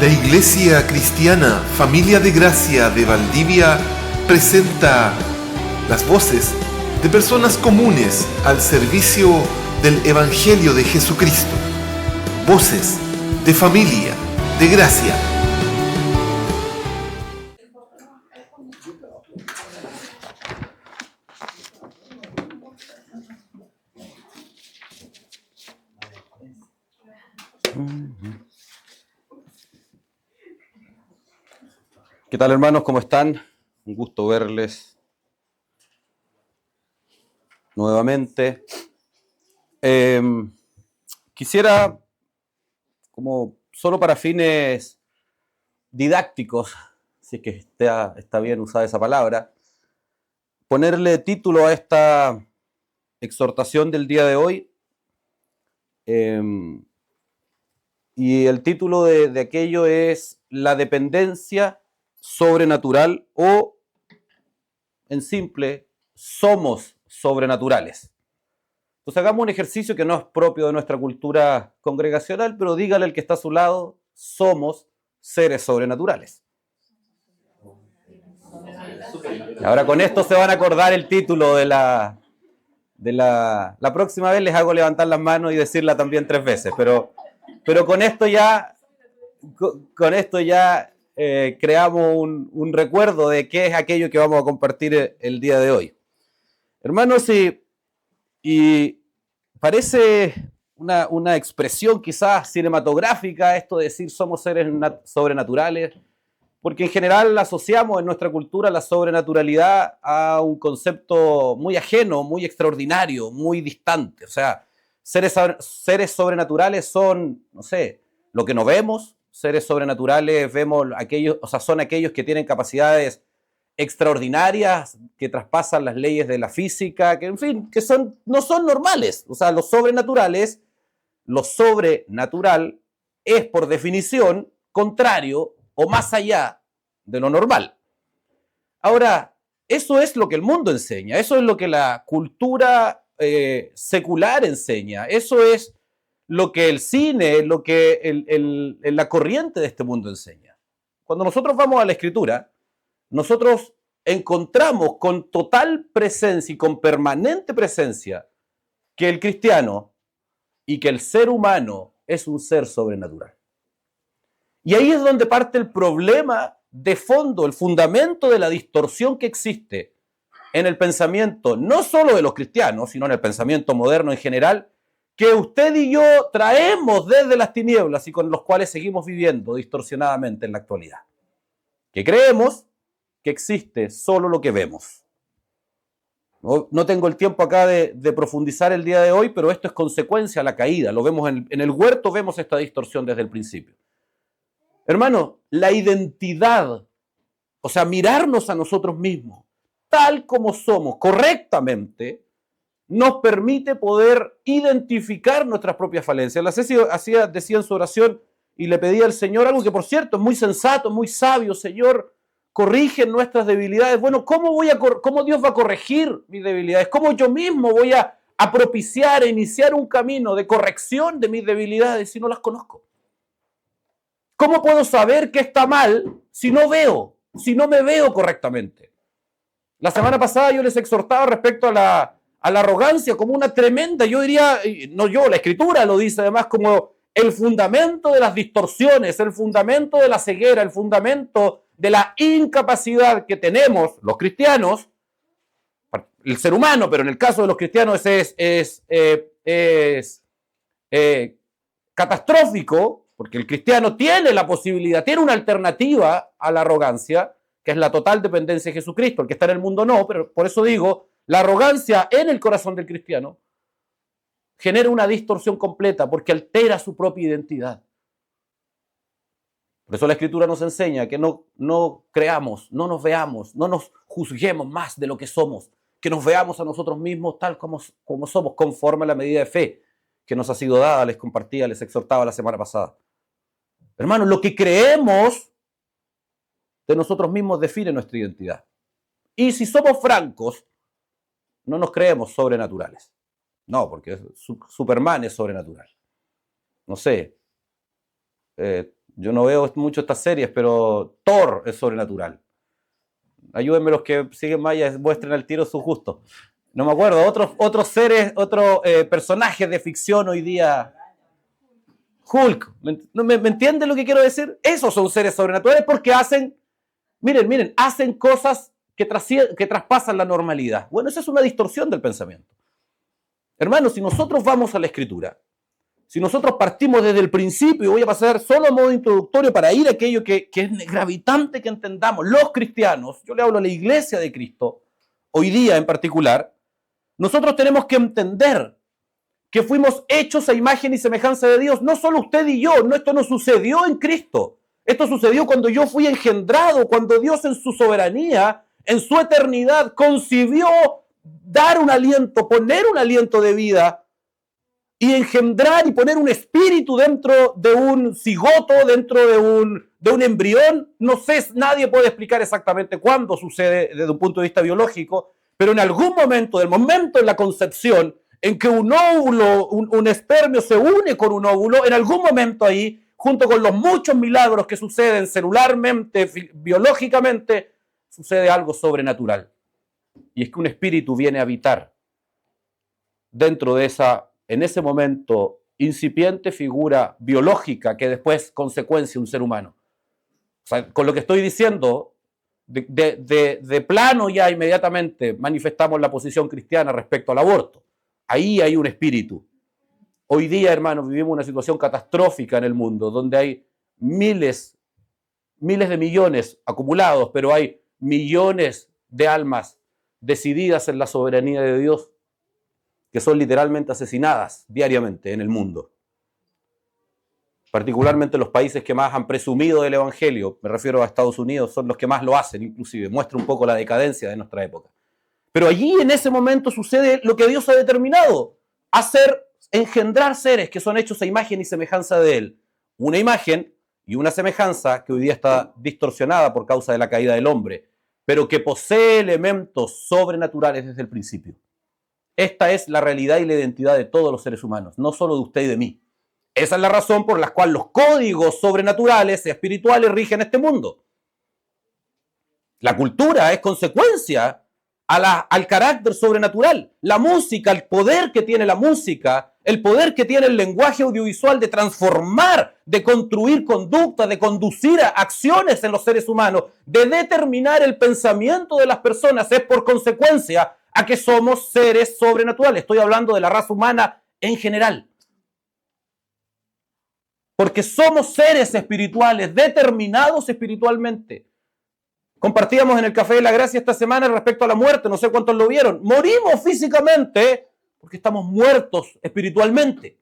La Iglesia Cristiana Familia de Gracia de Valdivia presenta las voces de personas comunes al servicio del Evangelio de Jesucristo. Voces de Familia de Gracia. ¿Qué tal, hermanos? ¿Cómo están? Un gusto verles nuevamente. Quisiera, como solo para fines didácticos, si es que está bien usada esa palabra, ponerle título a esta exhortación del día de hoy. Y el título de aquello es La dependencia sobrenatural, o, en simple, somos sobrenaturales. Entonces hagamos un ejercicio que no es propio de nuestra cultura congregacional, pero dígale al que está a su lado: somos seres sobrenaturales. Ahora con esto se van a acordar el título de la próxima vez. Les hago levantar las manos y decirla también 3 veces, pero con esto ya creamos un recuerdo de qué es aquello que vamos a compartir el día de hoy. Hermanos, y parece una expresión quizás cinematográfica esto de decir somos seres sobrenaturales, porque en general asociamos en nuestra cultura la sobrenaturalidad a un concepto muy ajeno, muy extraordinario, muy distante. O sea, seres sobrenaturales son, no sé, lo que no vemos. Seres sobrenaturales son aquellos que tienen capacidades extraordinarias, que traspasan las leyes de la física, que en fin, no son normales. O sea, lo sobrenatural es por definición contrario o más allá de lo normal. Ahora, eso es lo que el mundo enseña, eso es lo que la cultura secular enseña, eso es lo que el cine, lo que la corriente de este mundo enseña. Cuando nosotros vamos a la Escritura, nosotros encontramos con total presencia y con permanente presencia que el cristiano y que el ser humano es un ser sobrenatural. Y ahí es donde parte el problema de fondo, el fundamento de la distorsión que existe en el pensamiento, no solo de los cristianos, sino en el pensamiento moderno en general, que usted y yo traemos desde las tinieblas y con los cuales seguimos viviendo distorsionadamente en la actualidad. Que creemos que existe solo lo que vemos. No tengo el tiempo acá de profundizar el día de hoy, pero esto es consecuencia de la caída. Lo vemos en el huerto, vemos esta distorsión desde el principio. Hermano, la identidad, o sea, mirarnos a nosotros mismos, tal como somos, correctamente, nos permite poder identificar nuestras propias falencias. La Ceci decía en su oración y le pedía al Señor algo que, por cierto, es muy sensato, muy sabio. Señor, corrige nuestras debilidades. Bueno, ¿cómo Dios va a corregir mis debilidades? ¿Cómo yo mismo voy a propiciar e iniciar un camino de corrección de mis debilidades si no las conozco? ¿Cómo puedo saber qué está mal si no me veo correctamente? La semana pasada yo les exhortaba respecto a la arrogancia como una tremenda, yo diría, la Escritura lo dice además, como el fundamento de las distorsiones, el fundamento de la ceguera, el fundamento de la incapacidad que tenemos los cristianos, el ser humano, pero en el caso de los cristianos es catastrófico, porque el cristiano tiene la posibilidad, tiene una alternativa a la arrogancia, que es la total dependencia de Jesucristo. El que está en el mundo no, pero por eso digo, la arrogancia en el corazón del cristiano genera una distorsión completa porque altera su propia identidad. Por eso la Escritura nos enseña que no creamos, no nos veamos, no nos juzguemos más de lo que somos, que nos veamos a nosotros mismos tal como somos, conforme a la medida de fe que nos ha sido dada. Les compartía, les exhortaba la semana pasada. Hermanos, lo que creemos de nosotros mismos define nuestra identidad. Y si somos francos, no nos creemos sobrenaturales. No, porque Superman es sobrenatural. No sé, Yo no veo mucho estas series, pero Thor es sobrenatural. Ayúdenme los que siguen más y muestren al tiro sus gustos. No me acuerdo, otros seres, otros personajes de ficción hoy día. Hulk, ¿me entienden lo que quiero decir? Esos son seres sobrenaturales porque hacen, miren, hacen cosas que traspasan la normalidad. Bueno, esa es una distorsión del pensamiento. Hermanos, si nosotros vamos a la Escritura, si nosotros partimos desde el principio, y voy a pasar solo a modo introductorio para ir a aquello que es gravitante que entendamos, los cristianos, yo le hablo a la iglesia de Cristo, hoy día en particular, nosotros tenemos que entender que fuimos hechos a imagen y semejanza de Dios, no solo usted y yo, no, esto no sucedió en Cristo, esto sucedió cuando yo fui engendrado, cuando Dios en su soberanía, en su eternidad, concibió dar un aliento, poner un aliento de vida y engendrar y poner un espíritu dentro de un cigoto, dentro de un embrión. No sé, nadie puede explicar exactamente cuándo sucede desde un punto de vista biológico, pero en algún momento, del momento en la concepción, en que un óvulo, un espermio se une con un óvulo, en algún momento ahí, junto con los muchos milagros que suceden celularmente, biológicamente, sucede algo sobrenatural. Y es que un espíritu viene a habitar dentro de en ese momento, incipiente figura biológica que después consecuencia un ser humano. O sea, con lo que estoy diciendo, de plano ya inmediatamente manifestamos la posición cristiana respecto al aborto. Ahí hay un espíritu. Hoy día, hermanos, vivimos una situación catastrófica en el mundo, donde hay miles de millones acumulados, pero hay millones de almas decididas en la soberanía de Dios, que son literalmente asesinadas diariamente en el mundo. Particularmente los países que más han presumido del Evangelio, me refiero a Estados Unidos, son los que más lo hacen, inclusive. Muestra un poco la decadencia de nuestra época. Pero allí en ese momento sucede lo que Dios ha determinado, engendrar seres que son hechos a imagen y semejanza de Él. Una imagen y una semejanza que hoy día está distorsionada por causa de la caída del hombre, pero que posee elementos sobrenaturales desde el principio. Esta es la realidad y la identidad de todos los seres humanos, no solo de usted y de mí. Esa es la razón por la cual los códigos sobrenaturales y espirituales rigen este mundo. La cultura es consecuencia al carácter sobrenatural. La música, el poder que tiene la música, el poder que tiene el lenguaje audiovisual de transformar, de construir conductas, de conducir a acciones en los seres humanos, de determinar el pensamiento de las personas, es por consecuencia a que somos seres sobrenaturales. Estoy hablando de la raza humana en general. Porque somos seres espirituales, determinados espiritualmente. Compartíamos en el Café de la Gracia esta semana respecto a la muerte, no sé cuántos lo vieron. Morimos físicamente porque estamos muertos espiritualmente.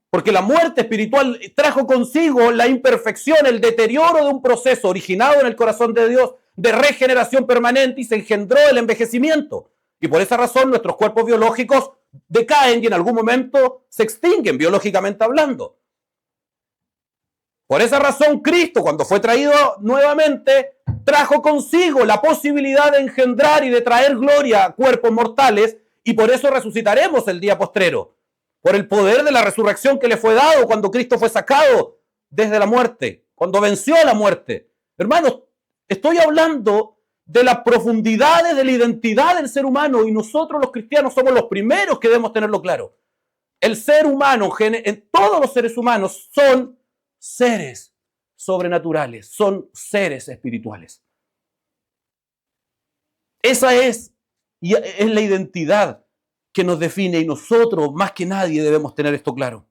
Porque la muerte espiritual trajo consigo la imperfección, el deterioro de un proceso originado en el corazón de Dios de regeneración permanente y se engendró el envejecimiento. Y por esa razón nuestros cuerpos biológicos decaen y en algún momento se extinguen, biológicamente hablando. Por esa razón, Cristo, cuando fue traído nuevamente, trajo consigo la posibilidad de engendrar y de traer gloria a cuerpos mortales, y por eso resucitaremos el día postrero, por el poder de la resurrección que le fue dado cuando Cristo fue sacado desde la muerte, cuando venció a la muerte. Hermanos, estoy hablando de las profundidades de la identidad del ser humano, y nosotros los cristianos somos los primeros que debemos tenerlo claro. El ser humano, todos los seres humanos son seres sobrenaturales, son seres espirituales. Esa es la identidad que nos define, y nosotros más que nadie debemos tener esto claro.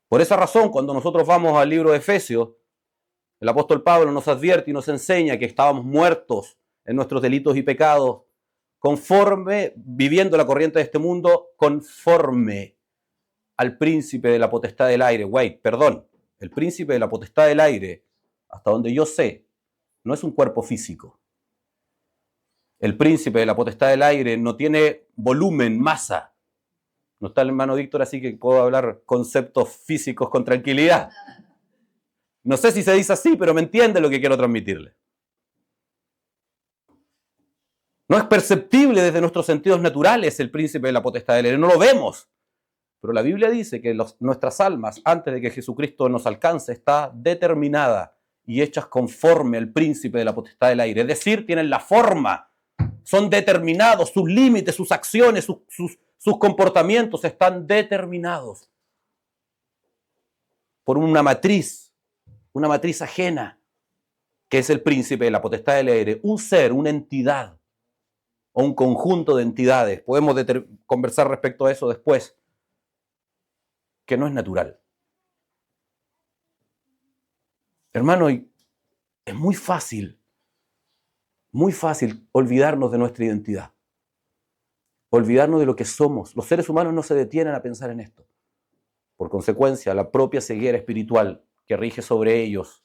Por esa razón, cuando nosotros vamos al libro de Efesios, el apóstol Pablo nos advierte y nos enseña que estábamos muertos en nuestros delitos y pecados, viviendo la corriente de este mundo, conforme al príncipe de la potestad del aire. El príncipe de la potestad del aire, hasta donde yo sé, no es un cuerpo físico. El príncipe de la potestad del aire no tiene volumen, masa. No está el hermano Víctor, así que puedo hablar conceptos físicos con tranquilidad. No sé si se dice así, pero me entiende lo que quiero transmitirle. No es perceptible desde nuestros sentidos naturales el príncipe de la potestad del aire, no lo vemos. Pero la Biblia dice que nuestras almas, antes de que Jesucristo nos alcance, está determinada y hechas conforme al príncipe de la potestad del aire. Es decir, tienen la forma, son determinados, sus límites, sus acciones, sus comportamientos están determinados por una matriz ajena, que es el príncipe de la potestad del aire, un ser, una entidad o un conjunto de entidades. Podemos conversar respecto a eso después, que no es natural. Hermano, es muy fácil olvidarnos de nuestra identidad, olvidarnos de lo que somos. Los seres humanos no se detienen a pensar en esto. Por consecuencia, la propia ceguera espiritual que rige sobre ellos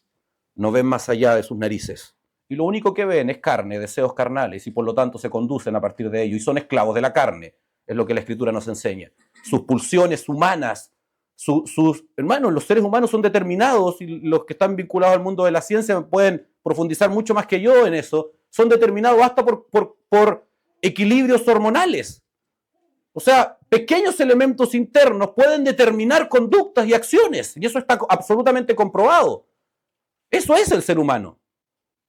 no ven más allá de sus narices. Y lo único que ven es carne, deseos carnales, y por lo tanto se conducen a partir de ello, y son esclavos de la carne, es lo que la Escritura nos enseña. Sus pulsiones humanas, hermanos, los seres humanos son determinados, y los que están vinculados al mundo de la ciencia pueden profundizar mucho más que yo en eso, son determinados hasta por equilibrios hormonales. O sea, pequeños elementos internos pueden determinar conductas y acciones, y eso está absolutamente comprobado. Eso es el ser humano.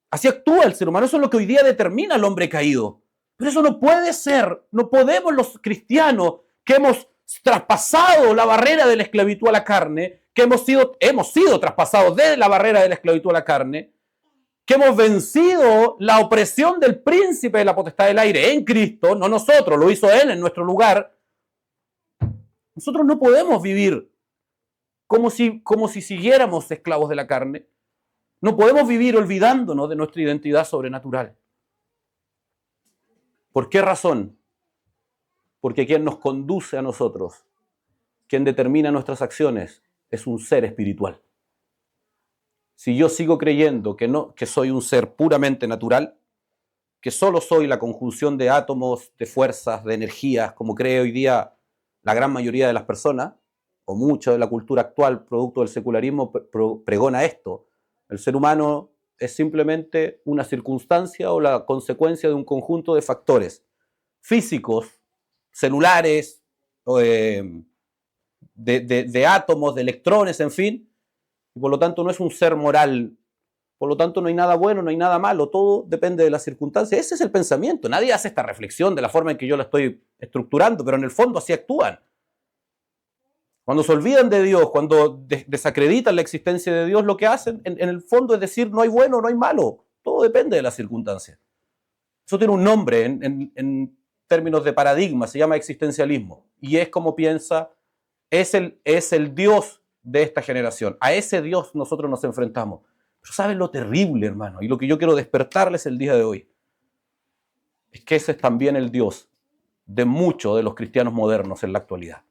Así actúa el ser humano. Eso es lo que hoy día determina al hombre caído. Pero eso no puede ser. No podemos los cristianos que hemos traspasado la barrera de la esclavitud a la carne, que hemos sido traspasados de la barrera de la esclavitud a la carne, que hemos vencido la opresión del príncipe de la potestad del aire en Cristo, no nosotros, lo hizo Él en nuestro lugar. Nosotros no podemos vivir como si siguiéramos esclavos de la carne. No podemos vivir olvidándonos de nuestra identidad sobrenatural. ¿Por qué razón? Porque quien nos conduce a nosotros, quien determina nuestras acciones, es un ser espiritual. Si yo sigo creyendo que soy un ser puramente natural, que solo soy la conjunción de átomos, de fuerzas, de energías, como cree hoy día la gran mayoría de las personas, o mucha de la cultura actual, producto del secularismo, pregona esto. El ser humano es simplemente una circunstancia o la consecuencia de un conjunto de factores físicos, celulares, de átomos, de electrones, en fin, y por lo tanto no es un ser moral. Por lo tanto no hay nada bueno, no hay nada malo, todo depende de las circunstancias. Ese es el pensamiento. Nadie hace esta reflexión de la forma en que yo la estoy estructurando, pero en el fondo así actúan. Cuando se olvidan de Dios, cuando desacreditan la existencia de Dios, lo que hacen en el fondo es decir no hay bueno, no hay malo. Todo depende de las circunstancias. Eso tiene un nombre en términos de paradigma, se llama existencialismo. Y es como piensa, es el Dios de esta generación. A ese Dios nosotros nos enfrentamos. Pero ¿saben lo terrible, hermano? Y lo que yo quiero despertarles el día de hoy es que ese es también el Dios de muchos de los cristianos modernos en la actualidad.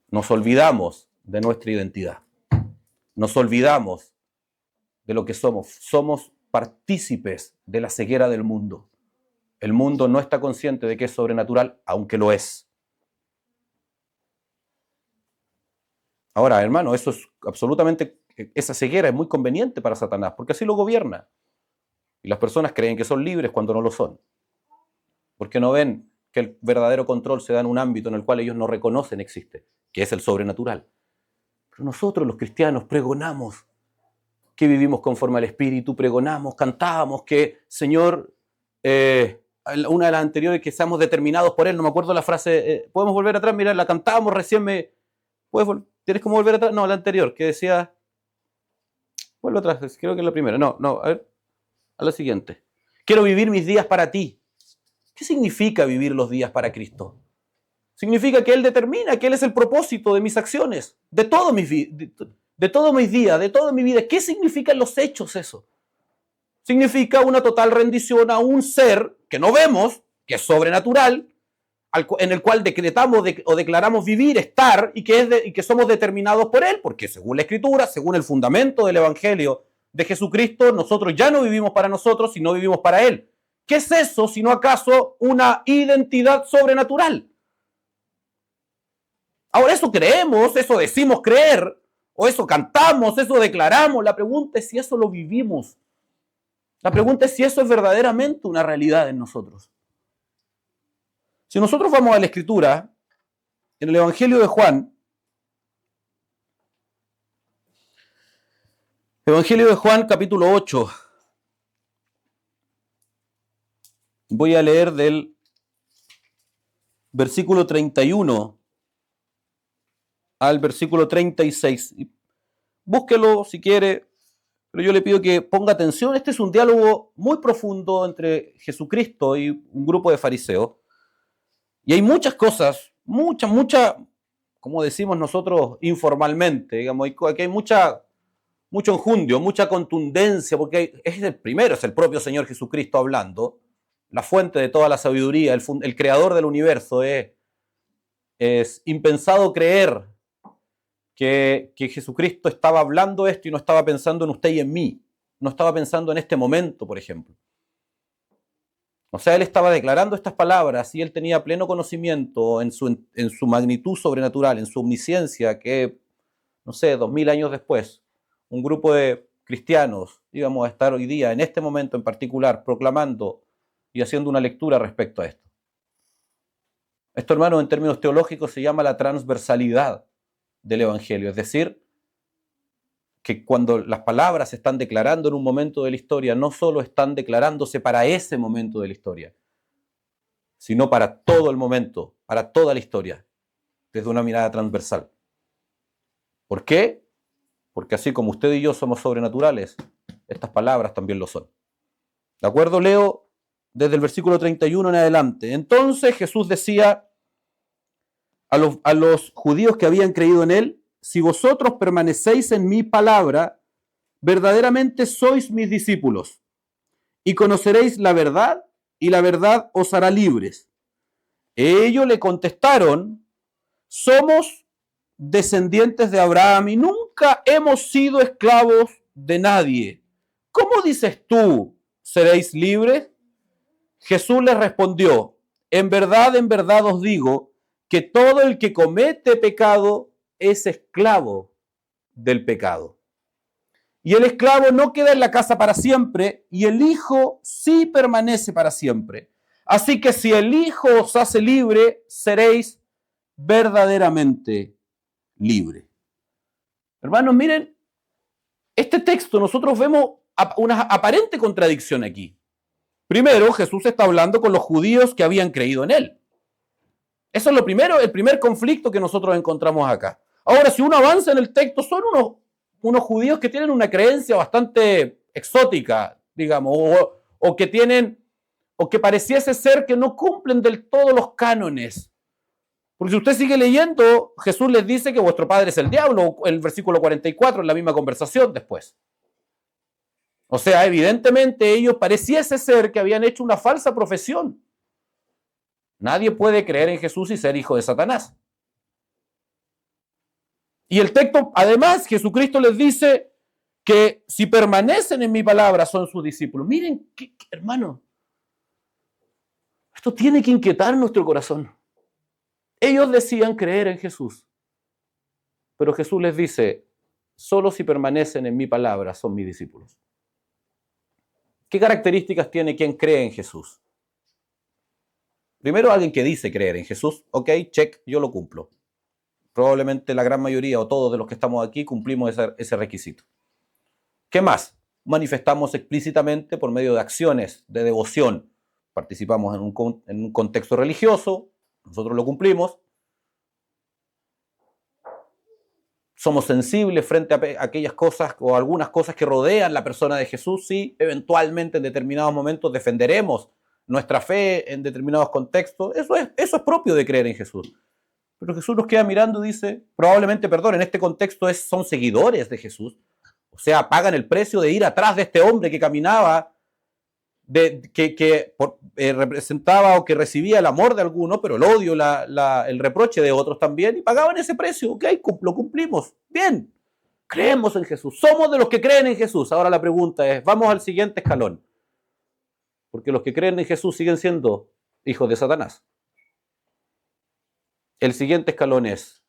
Nos olvidamos de nuestra identidad. Nos olvidamos de lo que somos. Somos partícipes de la ceguera del mundo. El mundo no está consciente de que es sobrenatural, aunque lo es. Ahora, hermano, eso es absolutamente, esa ceguera es muy conveniente para Satanás, porque así lo gobierna. Y las personas creen que son libres cuando no lo son. Porque no ven que el verdadero control se da en un ámbito en el cual ellos no reconocen existe, que es el sobrenatural. Pero nosotros los cristianos pregonamos que vivimos conforme al Espíritu, pregonamos, cantábamos que, Señor, una de las anteriores, que seamos determinados por Él, no me acuerdo la frase, podemos volver atrás, mira, la cantábamos recién, ¿tienes cómo volver atrás? No, la anterior, que decía, vuelvo atrás, creo que es la primera, no, a ver, a la siguiente. Quiero vivir mis días para ti. ¿Qué significa vivir los días para Cristo? Significa que Él determina, que Él es el propósito de mis acciones, de todos mis días, de toda mi vida. ¿Qué significan los hechos eso? Significa una total rendición a un ser que no vemos, que es sobrenatural, en el cual decretamos o declaramos vivir, estar, y que somos determinados por Él, porque según la Escritura, según el fundamento del Evangelio de Jesucristo, nosotros ya no vivimos para nosotros, sino vivimos para Él. ¿Qué es eso, sino acaso una identidad sobrenatural? Ahora, eso creemos, eso decimos creer, o eso cantamos, eso declaramos. La pregunta es si eso lo vivimos. La pregunta es si eso es verdaderamente una realidad en nosotros. Si nosotros vamos a la Escritura, en el Evangelio de Juan, capítulo 8, voy a leer del versículo 31 al versículo 36. Búsquelo si quiere, pero yo le pido que ponga atención. Este es un diálogo muy profundo entre Jesucristo y un grupo de fariseos. Y hay muchas cosas, mucha, como decimos nosotros informalmente, digamos, aquí hay mucho enjundio, mucha contundencia, porque es el propio Señor Jesucristo hablando, la fuente de toda la sabiduría, el creador del universo. Es impensado creer que Jesucristo estaba hablando esto y no estaba pensando en usted y en mí, no estaba pensando en este momento, por ejemplo. O sea, él estaba declarando estas palabras y él tenía pleno conocimiento en su magnitud sobrenatural, en su omnisciencia, que, no sé, 2000 años después, un grupo de cristianos íbamos a estar hoy día, en este momento en particular, proclamando y haciendo una lectura respecto a esto. Esto, hermano, en términos teológicos se llama la transversalidad del Evangelio, es decir, que cuando las palabras se están declarando en un momento de la historia, no solo están declarándose para ese momento de la historia, sino para todo el momento, para toda la historia, desde una mirada transversal. ¿Por qué? Porque así como usted y yo somos sobrenaturales, estas palabras también lo son. ¿De acuerdo? Leo desde el versículo 31 en adelante. Entonces Jesús decía a los judíos que habían creído en él: si vosotros permanecéis en mi palabra, verdaderamente sois mis discípulos, y conoceréis la verdad, y la verdad os hará libres. Ellos le contestaron: somos descendientes de Abraham y nunca hemos sido esclavos de nadie. ¿Cómo dices tú, seréis libres? Jesús les respondió: en verdad os digo, que todo el que comete pecado es esclavo del pecado. Y el esclavo no queda en la casa para siempre, y el Hijo sí permanece para siempre. Así que si el Hijo os hace libre, seréis verdaderamente libres. Hermanos, miren, este texto nosotros vemos una aparente contradicción aquí. Primero, Jesús está hablando con los judíos que habían creído en él. Eso es lo primero, el primer conflicto que nosotros encontramos acá. Ahora, si uno avanza en el texto, son unos judíos que tienen una creencia bastante exótica, digamos, o que pareciese ser que no cumplen del todo los cánones. Porque si usted sigue leyendo, Jesús les dice que vuestro padre es el diablo, el versículo 44, en la misma conversación después. O sea, evidentemente ellos pareciese ser que habían hecho una falsa profesión. Nadie puede creer en Jesús y ser hijo de Satanás. Y el texto, además, Jesucristo les dice que si permanecen en mi palabra son sus discípulos. Miren, hermano, esto tiene que inquietar nuestro corazón. Ellos decían creer en Jesús, pero Jesús les dice: solo si permanecen en mi palabra son mis discípulos. ¿Qué características tiene quien cree en Jesús? Primero, alguien que dice creer en Jesús. Ok, check, yo lo cumplo. Probablemente la gran mayoría o todos de los que estamos aquí cumplimos ese requisito. ¿Qué más? Manifestamos explícitamente por medio de acciones de devoción. Participamos en un contexto religioso, nosotros lo cumplimos. Somos sensibles frente a aquellas cosas o algunas cosas que rodean la persona de Jesús. Sí, eventualmente en determinados momentos defenderemos nuestra fe en determinados contextos. Eso es propio de creer en Jesús. Pero Jesús nos queda mirando y dice, probablemente, en este contexto son seguidores de Jesús. O sea, pagan el precio de ir atrás de este hombre que caminaba, que representaba o que recibía el amor de algunos, pero el odio, el reproche de otros también, y pagaban ese precio. Ok, lo cumplimos. Bien, creemos en Jesús. Somos de los que creen en Jesús. Ahora la pregunta es, vamos al siguiente escalón. Porque los que creen en Jesús siguen siendo hijos de Satanás. El siguiente escalón es,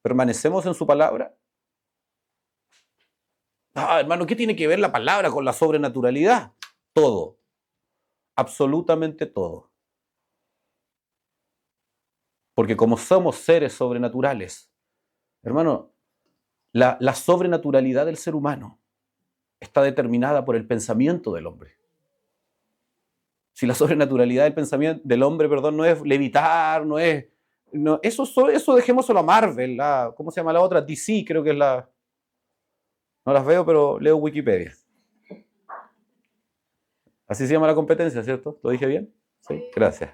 ¿permanecemos en su palabra? Hermano, ¿qué tiene que ver la palabra con la sobrenaturalidad? Todo. Absolutamente todo. Porque como somos seres sobrenaturales, hermano, la sobrenaturalidad del ser humano está determinada por el pensamiento del hombre. Si la sobrenaturalidad del pensamiento del hombre, no es levitar, eso dejémoslo a Marvel, ¿cómo se llama la otra? DC, creo que es la... No las veo, pero leo Wikipedia. Así se llama la competencia, ¿cierto? ¿Lo dije bien? Sí, gracias.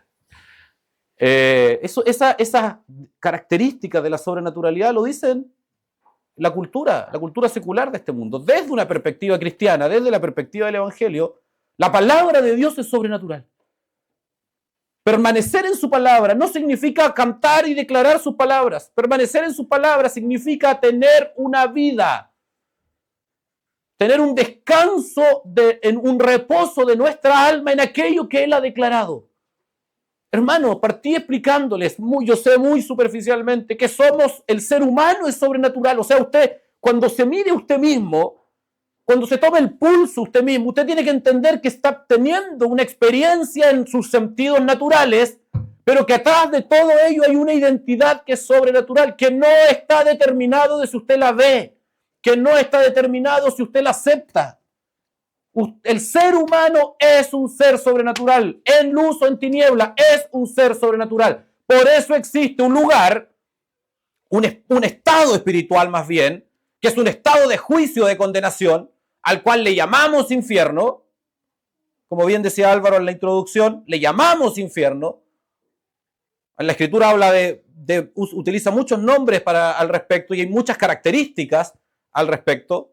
Esas características de la sobrenaturalidad lo dicen la cultura secular de este mundo. Desde una perspectiva cristiana, desde la perspectiva del Evangelio, la palabra de Dios es sobrenatural. Permanecer en su palabra no significa cantar y declarar sus palabras. Permanecer en su palabra significa tener una vida, tener un descanso, en un reposo de nuestra alma en aquello que Él ha declarado. Hermano, partí explicándoles, yo sé muy superficialmente, que el ser humano es sobrenatural. O sea, usted, cuando se mire usted mismo, cuando se tome el pulso usted mismo, usted tiene que entender que está teniendo una experiencia en sus sentidos naturales, pero que atrás de todo ello hay una identidad que es sobrenatural, que no está determinado de si usted la ve, que no está determinado si usted la acepta. El ser humano es un ser sobrenatural, en luz o en tiniebla, es un ser sobrenatural. Por eso existe un lugar, un estado espiritual más bien, que es un estado de juicio, de condenación, al cual le llamamos infierno. Como bien decía Álvaro en la introducción, le llamamos infierno. En la Escritura habla utiliza muchos nombres al respecto y hay muchas características al respecto,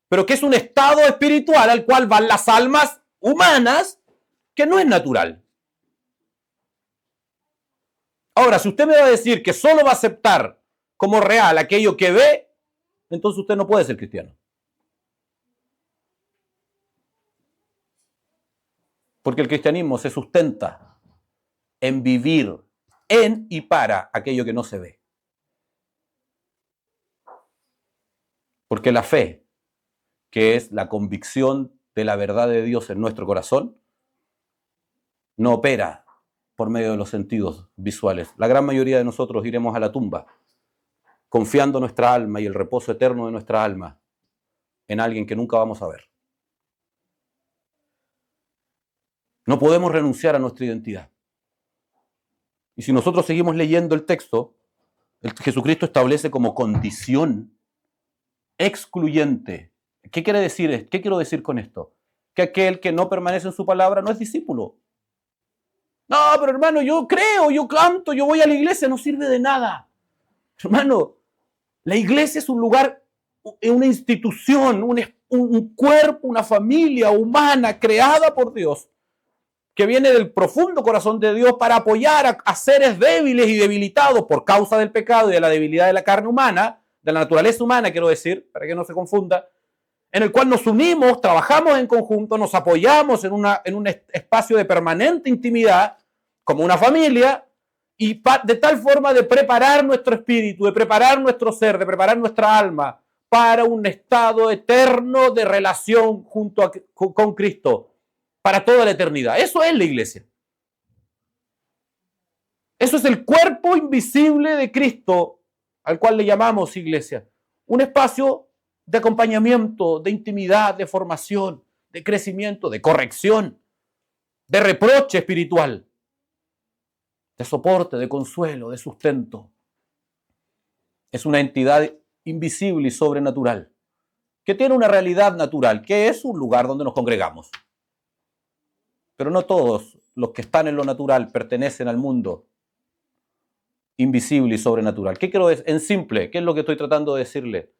pero que es un estado espiritual al cual van las almas humanas, que no es natural. Ahora, si usted me va a decir que solo va a aceptar como real aquello que ve, entonces usted no puede ser cristiano. Porque el cristianismo se sustenta en vivir en y para aquello que no se ve. Porque la fe, que es la convicción de la verdad de Dios en nuestro corazón, no opera por medio de los sentidos visuales. La gran mayoría de nosotros iremos a la tumba confiando nuestra alma y el reposo eterno de nuestra alma en alguien que nunca vamos a ver. No podemos renunciar a nuestra identidad. Y si nosotros seguimos leyendo el texto, Jesucristo establece como condición excluyente. ¿Qué quiere decir? ¿Qué quiero decir con esto? Que aquel que no permanece en su palabra no es discípulo. No, pero hermano, yo creo, yo canto, yo voy a la iglesia, no sirve de nada. Hermano, la iglesia es un lugar, una institución, un cuerpo, una familia humana creada por Dios, que viene del profundo corazón de Dios para apoyar a seres débiles y debilitados por causa del pecado y de la debilidad de la carne humana, de la naturaleza humana, quiero decir, para que no se confunda, en el cual nos unimos, trabajamos en conjunto, nos apoyamos en un espacio de permanente intimidad, como una familia, y de tal forma de preparar nuestro espíritu, de preparar nuestro ser, de preparar nuestra alma para un estado eterno de relación con Cristo, para toda la eternidad. Eso es la iglesia. Eso es el cuerpo invisible de Cristo, al cual le llamamos iglesia. Un espacio de acompañamiento, de intimidad, de formación, de crecimiento, de corrección, de reproche espiritual, de soporte, de consuelo, de sustento. Es una entidad invisible y sobrenatural, que tiene una realidad natural, que es un lugar donde nos congregamos. Pero no todos los que están en lo natural pertenecen al mundo invisible y sobrenatural. ¿Qué quiero decir? En simple, ¿qué es lo que estoy tratando de decirle?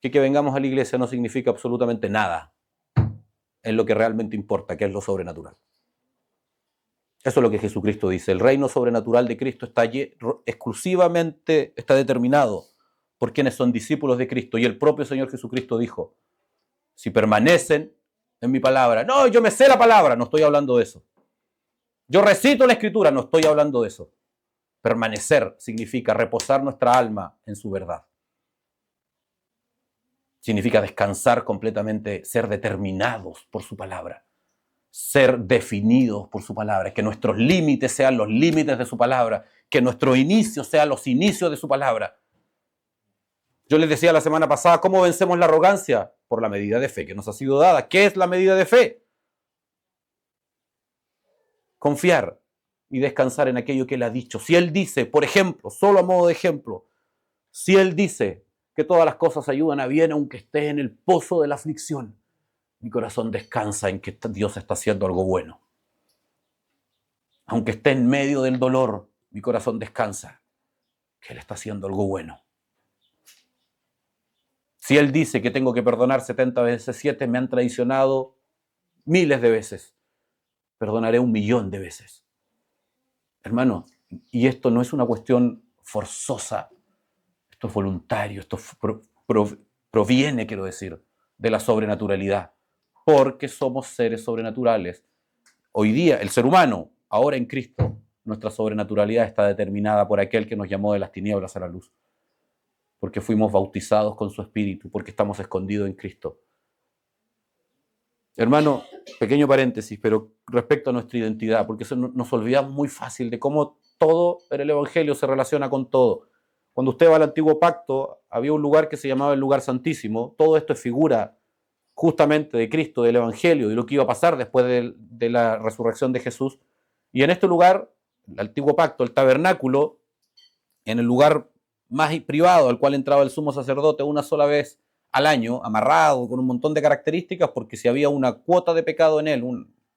Que vengamos a la iglesia no significa absolutamente nada en lo que realmente importa, que es lo sobrenatural. Eso es lo que Jesucristo dice. El reino sobrenatural de Cristo exclusivamente está determinado por quienes son discípulos de Cristo. Y el propio Señor Jesucristo dijo, si permanecen en mi palabra. No, yo me sé la palabra, no estoy hablando de eso. Yo recito la Escritura, no estoy hablando de eso. Permanecer significa reposar nuestra alma en su verdad. Significa descansar completamente, ser determinados por su palabra. ser definidos por su palabra, que nuestros límites sean los límites de su palabra, que nuestros inicios sean los inicios de su palabra. Yo les decía la semana pasada, ¿cómo vencemos la arrogancia? Por la medida de fe que nos ha sido dada. ¿Qué es la medida de fe? Confiar y descansar en aquello que Él ha dicho. Si Él dice, por ejemplo, solo a modo de ejemplo, si Él dice que todas las cosas ayudan a bien aunque esté en el pozo de la aflicción, mi corazón descansa en que Dios está haciendo algo bueno. Aunque esté en medio del dolor, mi corazón descansa que Él está haciendo algo bueno. Si Él dice que tengo que perdonar 70 veces 7, me han traicionado miles de veces. Perdonaré 1.000.000 de veces. Hermano, y esto no es una cuestión forzosa, esto es voluntario, esto proviene, quiero decir, de la sobrenaturalidad, porque somos seres sobrenaturales. Hoy día, el ser humano, ahora en Cristo, nuestra sobrenaturalidad está determinada por aquel que nos llamó de las tinieblas a la luz, porque fuimos bautizados con su Espíritu, porque estamos escondidos en Cristo. Hermano, pequeño paréntesis, pero respecto a nuestra identidad, porque eso nos olvidamos muy fácil de cómo todo en el Evangelio se relaciona con todo. Cuando usted va al Antiguo Pacto, había un lugar que se llamaba el lugar santísimo. Todo esto es figura justamente de Cristo, del Evangelio, de lo que iba a pasar después de la resurrección de Jesús. Y en este lugar, el Antiguo Pacto, el tabernáculo, en el lugar más privado al cual entraba el sumo sacerdote una sola vez al año, amarrado, con un montón de características, porque si había una cuota de pecado en él,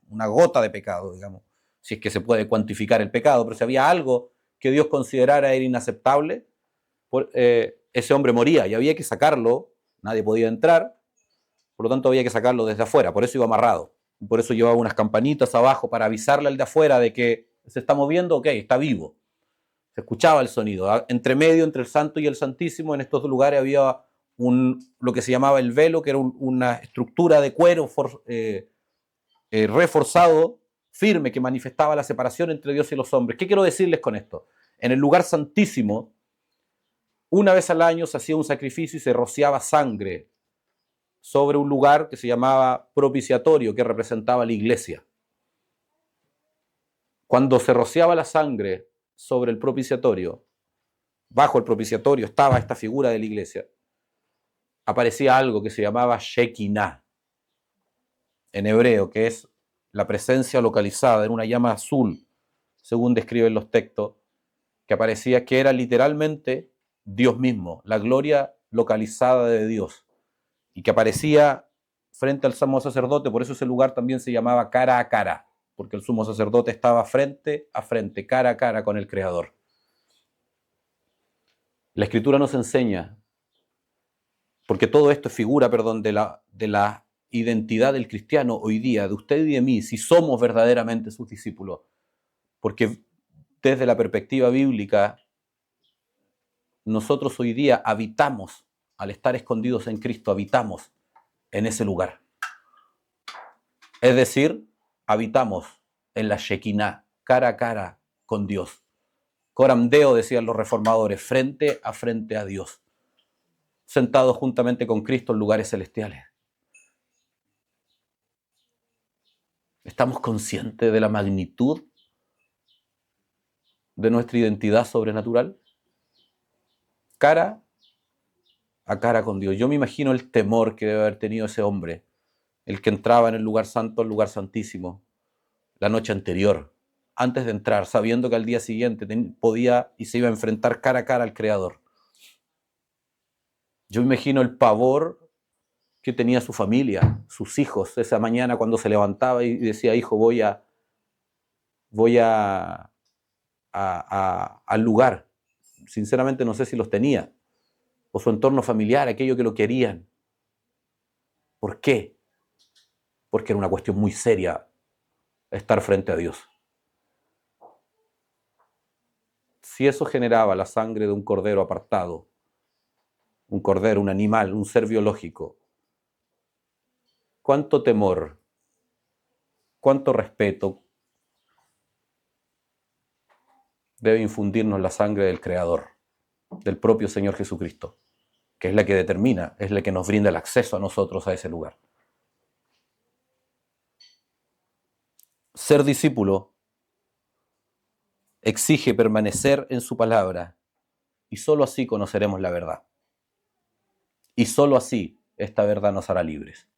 una gota de pecado, digamos, si es que se puede cuantificar el pecado, pero si había algo que Dios considerara era inaceptable, ese hombre moría y había que sacarlo, nadie podía entrar, por lo tanto había que sacarlo desde afuera, por eso iba amarrado, por eso llevaba unas campanitas abajo para avisarle al de afuera de que se está moviendo, ok, está vivo. Se escuchaba el sonido. Entre medio, entre el santo y el santísimo, en estos lugares había lo que se llamaba el velo, que era una estructura de cuero reforzado, firme, que manifestaba la separación entre Dios y los hombres. ¿Qué quiero decirles con esto? En el lugar santísimo, una vez al año se hacía un sacrificio y se rociaba sangre sobre un lugar que se llamaba propiciatorio, que representaba la iglesia. Cuando se rociaba la sangre sobre el propiciatorio, bajo el propiciatorio estaba esta figura de la iglesia, aparecía algo que se llamaba Shekinah, en hebreo, que es la presencia localizada en una llama azul, según describen los textos, que aparecía, que era literalmente Dios mismo, la gloria localizada de Dios, y que aparecía frente al sumo sacerdote. Por eso ese lugar también se llamaba cara a cara, porque el sumo sacerdote estaba frente a frente, cara a cara con el Creador. La Escritura nos enseña, porque todo esto es figura, de la identidad del cristiano hoy día, de usted y de mí, si somos verdaderamente sus discípulos, porque desde la perspectiva bíblica, nosotros hoy día habitamos, al estar escondidos en Cristo, habitamos en ese lugar. Es decir, habitamos en la Shekinah, cara a cara con Dios. Coram Deo, decían los reformadores, frente a Dios, sentados juntamente con Cristo en lugares celestiales. ¿Estamos conscientes de la magnitud de nuestra identidad sobrenatural? Cara a cara con Dios. Yo me imagino el temor que debe haber tenido ese hombre, el que entraba en el lugar santo, el lugar santísimo, la noche anterior, antes de entrar, sabiendo que al día siguiente podía y se iba a enfrentar cara a cara al Creador. Yo me imagino el pavor que tenía su familia, sus hijos, esa mañana cuando se levantaba y decía, hijo, voy al lugar. Sinceramente no sé si los tenía, o su entorno familiar, aquello que lo querían. ¿Por qué? Porque era una cuestión muy seria estar frente a Dios. Si eso generaba la sangre de un cordero apartado, un cordero, un animal, un ser biológico, cuánto temor, cuánto respeto debe infundirnos la sangre del Creador, del propio Señor Jesucristo, que es la que determina, es la que nos brinda el acceso a nosotros a ese lugar. Ser discípulo exige permanecer en su palabra y sólo así conoceremos la verdad. Y sólo así esta verdad nos hará libres.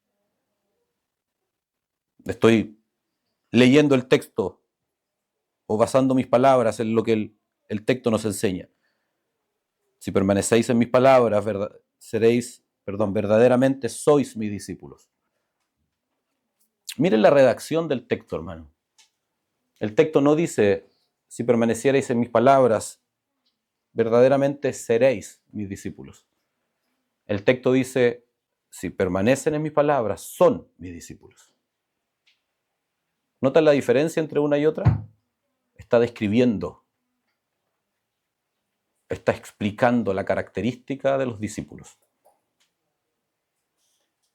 Estoy leyendo el texto o basando mis palabras en lo que el texto nos enseña. Si permanecéis en mis palabras, verdaderamente sois mis discípulos. Miren la redacción del texto, hermano. El texto no dice, si permanecierais en mis palabras, verdaderamente seréis mis discípulos. El texto dice, si permanecen en mis palabras, son mis discípulos. ¿Notan la diferencia entre una y otra? Está describiendo, está explicando la característica de los discípulos.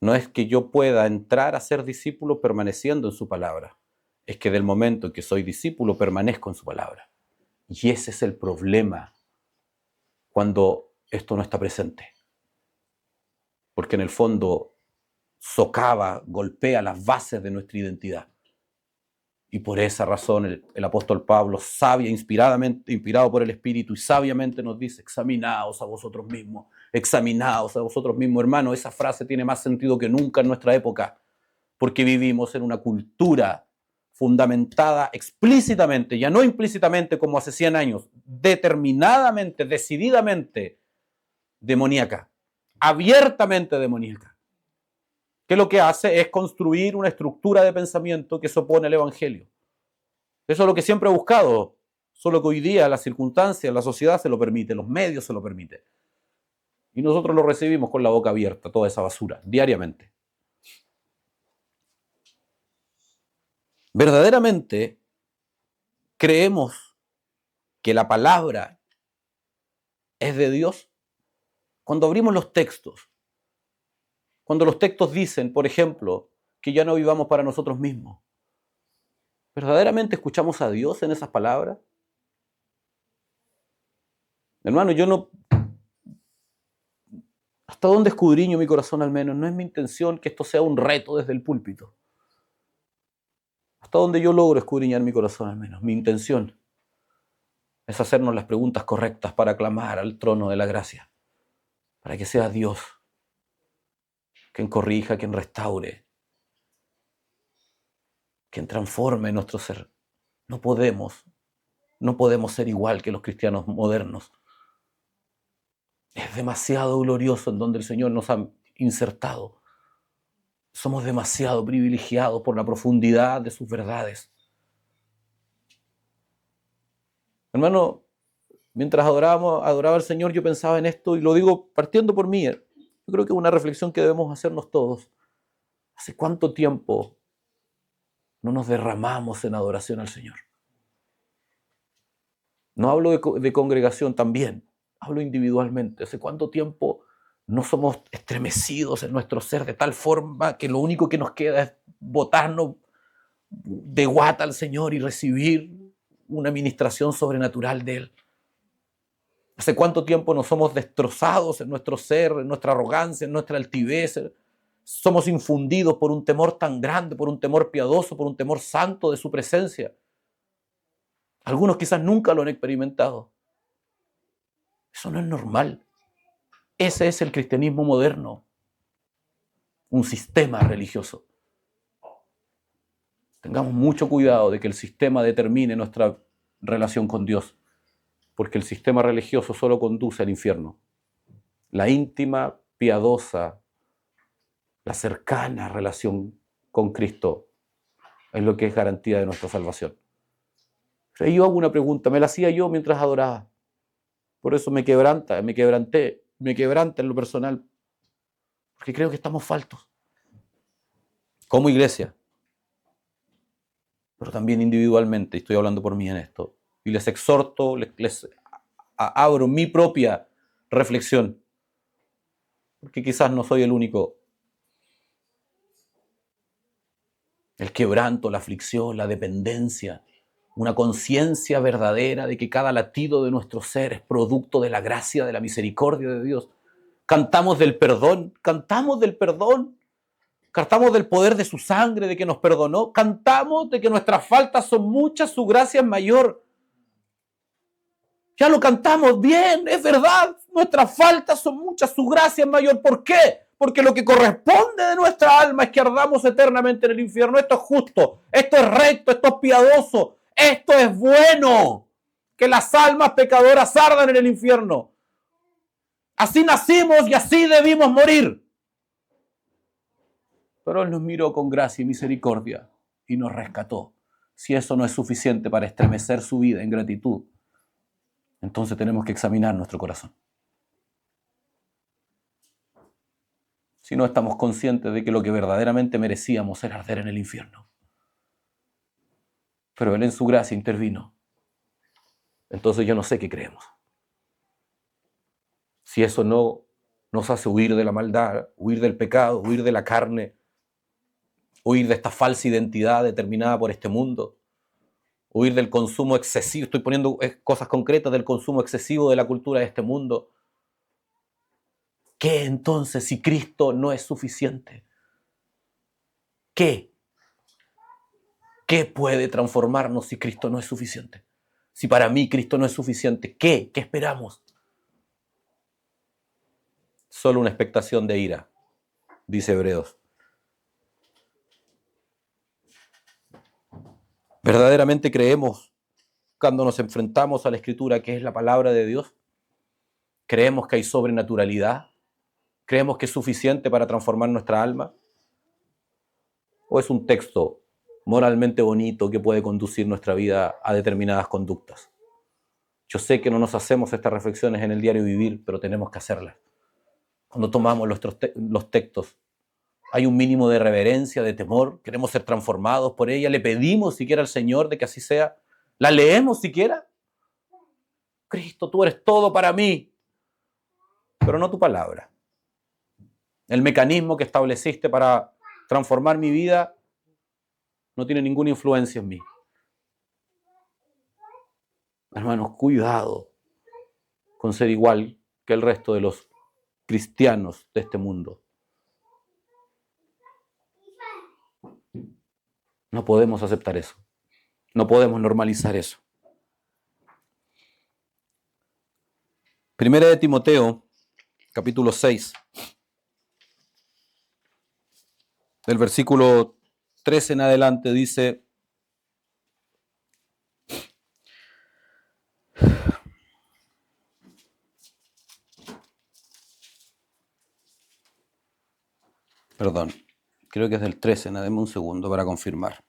No es que yo pueda entrar a ser discípulo permaneciendo en su palabra. Es que del momento en que soy discípulo permanezco en su palabra. Y ese es el problema cuando esto no está presente. Porque en el fondo socava, golpea las bases de nuestra identidad. Y por esa razón el apóstol Pablo, inspirado por el Espíritu y sabiamente nos dice, examinaos a vosotros mismos, hermano. Esa frase tiene más sentido que nunca en nuestra época, porque vivimos en una cultura fundamentada explícitamente, ya no implícitamente como hace 100 años, determinadamente, decididamente demoníaca, abiertamente demoníaca, que lo que hace es construir una estructura de pensamiento que se opone al Evangelio. Eso es lo que siempre he buscado, solo que hoy día las circunstancias, la sociedad se lo permite, los medios se lo permiten. Y nosotros lo recibimos con la boca abierta, toda esa basura, diariamente. Verdaderamente creemos que la palabra es de Dios cuando abrimos los textos. Cuando los textos dicen, por ejemplo, que ya no vivamos para nosotros mismos. ¿Verdaderamente escuchamos a Dios en esas palabras? Hermano, yo no... ¿Hasta dónde escudriño mi corazón al menos? No es mi intención que esto sea un reto desde el púlpito. ¿Hasta dónde yo logro escudriñar mi corazón al menos? Mi intención es hacernos las preguntas correctas para clamar al trono de la gracia. Para que sea Dios quien corrija, quien restaure, quien transforme nuestro ser. No podemos ser igual que los cristianos modernos. Es demasiado glorioso en donde el Señor nos ha insertado. Somos demasiado privilegiados por la profundidad de sus verdades. Hermano, mientras adoraba al Señor, yo pensaba en esto, y lo digo partiendo por mí. Yo creo que es una reflexión que debemos hacernos todos. ¿Hace cuánto tiempo no nos derramamos en adoración al Señor? No hablo de congregación también, hablo individualmente. ¿Hace cuánto tiempo no somos estremecidos en nuestro ser de tal forma que lo único que nos queda es botarnos de guata al Señor y recibir una ministración sobrenatural de Él? ¿Hace cuánto tiempo no somos destrozados en nuestro ser, en nuestra arrogancia, en nuestra altivez? Somos infundidos por un temor tan grande, por un temor piadoso, por un temor santo de su presencia. Algunos quizás nunca lo han experimentado. Eso no es normal. Ese es el cristianismo moderno. Un sistema religioso. Tengamos mucho cuidado de que el sistema determine nuestra relación con Dios, porque el sistema religioso solo conduce al infierno. La íntima, piadosa, la cercana relación con Cristo es lo que es garantía de nuestra salvación. O sea, yo hago una pregunta, me la hacía yo mientras adoraba. Por eso me quebranta en lo personal, porque creo que estamos faltos. Como iglesia, pero también individualmente, estoy hablando por mí en esto. Y les exhorto, les abro mi propia reflexión, porque quizás no soy el único. El quebranto, la aflicción, la dependencia, una conciencia verdadera de que cada latido de nuestro ser es producto de la gracia, de la misericordia de Dios. Cantamos del perdón. Cantamos del poder de su sangre, de que nos perdonó. Cantamos de que nuestras faltas son muchas, su gracia es mayor. Ya lo cantamos bien, es verdad. Nuestras faltas son muchas, su gracia es mayor. ¿Por qué? Porque lo que corresponde de nuestra alma es que ardamos eternamente en el infierno. Esto es justo, esto es recto, esto es piadoso, esto es bueno. Que las almas pecadoras ardan en el infierno. Así nacimos y así debimos morir. Pero Él nos miró con gracia y misericordia y nos rescató. Si eso no es suficiente para estremecer su vida en gratitud, entonces tenemos que examinar nuestro corazón. Si no estamos conscientes de que lo que verdaderamente merecíamos era arder en el infierno. Pero Él en su gracia intervino. Entonces yo no sé qué creemos. Si eso no nos hace huir de la maldad, huir del pecado, huir de la carne, huir de esta falsa identidad determinada por este mundo, huir del consumo excesivo, estoy poniendo cosas concretas, del consumo excesivo de la cultura de este mundo. ¿Qué entonces si Cristo no es suficiente? ¿Qué? ¿Qué puede transformarnos si Cristo no es suficiente? Si para mí Cristo no es suficiente, ¿qué? ¿Qué esperamos? Solo una expectación de ira, dice Hebreos. ¿Verdaderamente creemos cuando nos enfrentamos a la Escritura que es la palabra de Dios? ¿Creemos que hay sobrenaturalidad? ¿Creemos que es suficiente para transformar nuestra alma? ¿O es un texto moralmente bonito que puede conducir nuestra vida a determinadas conductas? Yo sé que no nos hacemos estas reflexiones en el diario vivir, pero tenemos que hacerlas. Cuando tomamos los textos, hay un mínimo de reverencia, de temor, queremos ser transformados por ella, le pedimos siquiera al Señor de que así sea, la leemos siquiera. Cristo, tú eres todo para mí, pero no tu palabra. El mecanismo que estableciste para transformar mi vida no tiene ninguna influencia en mí. Hermanos, cuidado con ser igual que el resto de los cristianos de este mundo. No podemos aceptar eso. No podemos normalizar eso. Primera de Timoteo, capítulo 6, del versículo 13 en adelante, dice: Perdón, creo que es del 13, dame un segundo para confirmar.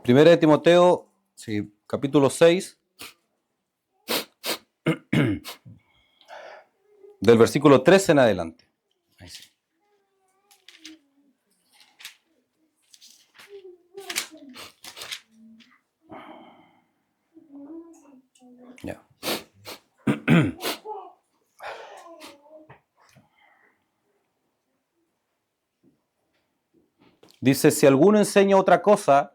Primera de Timoteo, sí, capítulo 6, del versículo 13 en adelante. Ahí sí. Ya. Dice: si alguno enseña otra cosa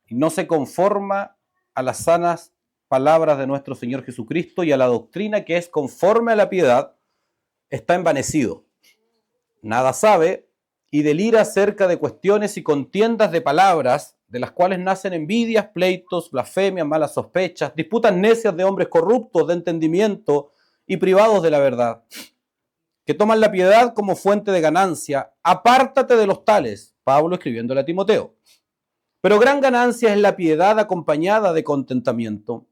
y no se conforma a las sanas palabras de nuestro Señor Jesucristo y a la doctrina que es conforme a la piedad, está envanecido. Nada sabe y delira acerca de cuestiones y contiendas de palabras, de las cuales nacen envidias, pleitos, blasfemias, malas sospechas, disputas necias de hombres corruptos de entendimiento y privados de la verdad, que toman la piedad como fuente de ganancia. Apártate de los tales, Pablo escribiéndole a Timoteo. Pero gran ganancia es la piedad acompañada de contentamiento,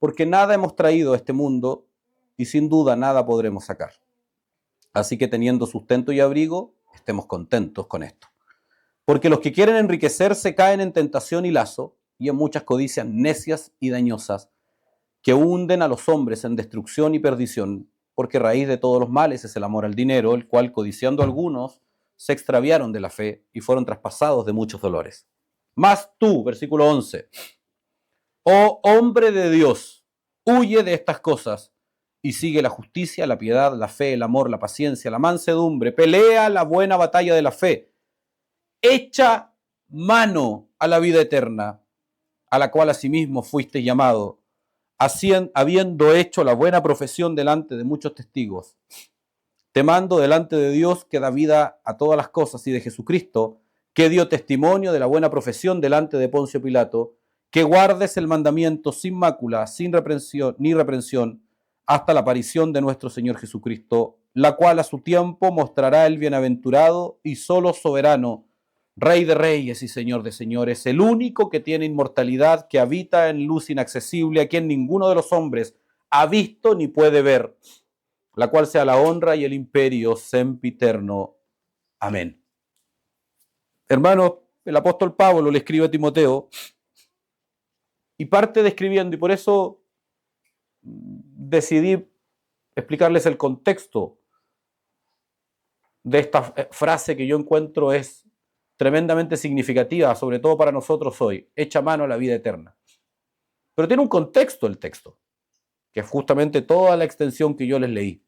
porque nada hemos traído a este mundo y sin duda nada podremos sacar. Así que teniendo sustento y abrigo, estemos contentos con esto. Porque los que quieren enriquecerse caen en tentación y lazo y en muchas codicias necias y dañosas que hunden a los hombres en destrucción y perdición, porque raíz de todos los males es el amor al dinero, el cual, codiciando algunos, se extraviaron de la fe y fueron traspasados de muchos dolores. Mas tú, versículo 11, oh hombre de Dios, huye de estas cosas y sigue la justicia, la piedad, la fe, el amor, la paciencia, la mansedumbre, pelea la buena batalla de la fe, echa mano a la vida eterna, a la cual asimismo fuiste llamado, habiendo hecho la buena profesión delante de muchos testigos. Te mando delante de Dios que da vida a todas las cosas y de Jesucristo, que dio testimonio de la buena profesión delante de Poncio Pilato, que guardes el mandamiento sin mácula, sin reprensión, ni reprensión, hasta la aparición de nuestro Señor Jesucristo, la cual a su tiempo mostrará el bienaventurado y solo soberano, Rey de reyes y Señor de señores, el único que tiene inmortalidad, que habita en luz inaccesible, a quien ninguno de los hombres ha visto ni puede ver, la cual sea la honra y el imperio sempiterno. Amén. Hermanos, el apóstol Pablo le escribe a Timoteo y parte describiendo, y por eso decidí explicarles el contexto de esta frase que yo encuentro es tremendamente significativa, sobre todo para nosotros hoy, echa mano a la vida eterna. Pero tiene un contexto el texto, que es justamente toda la extensión que yo les leí.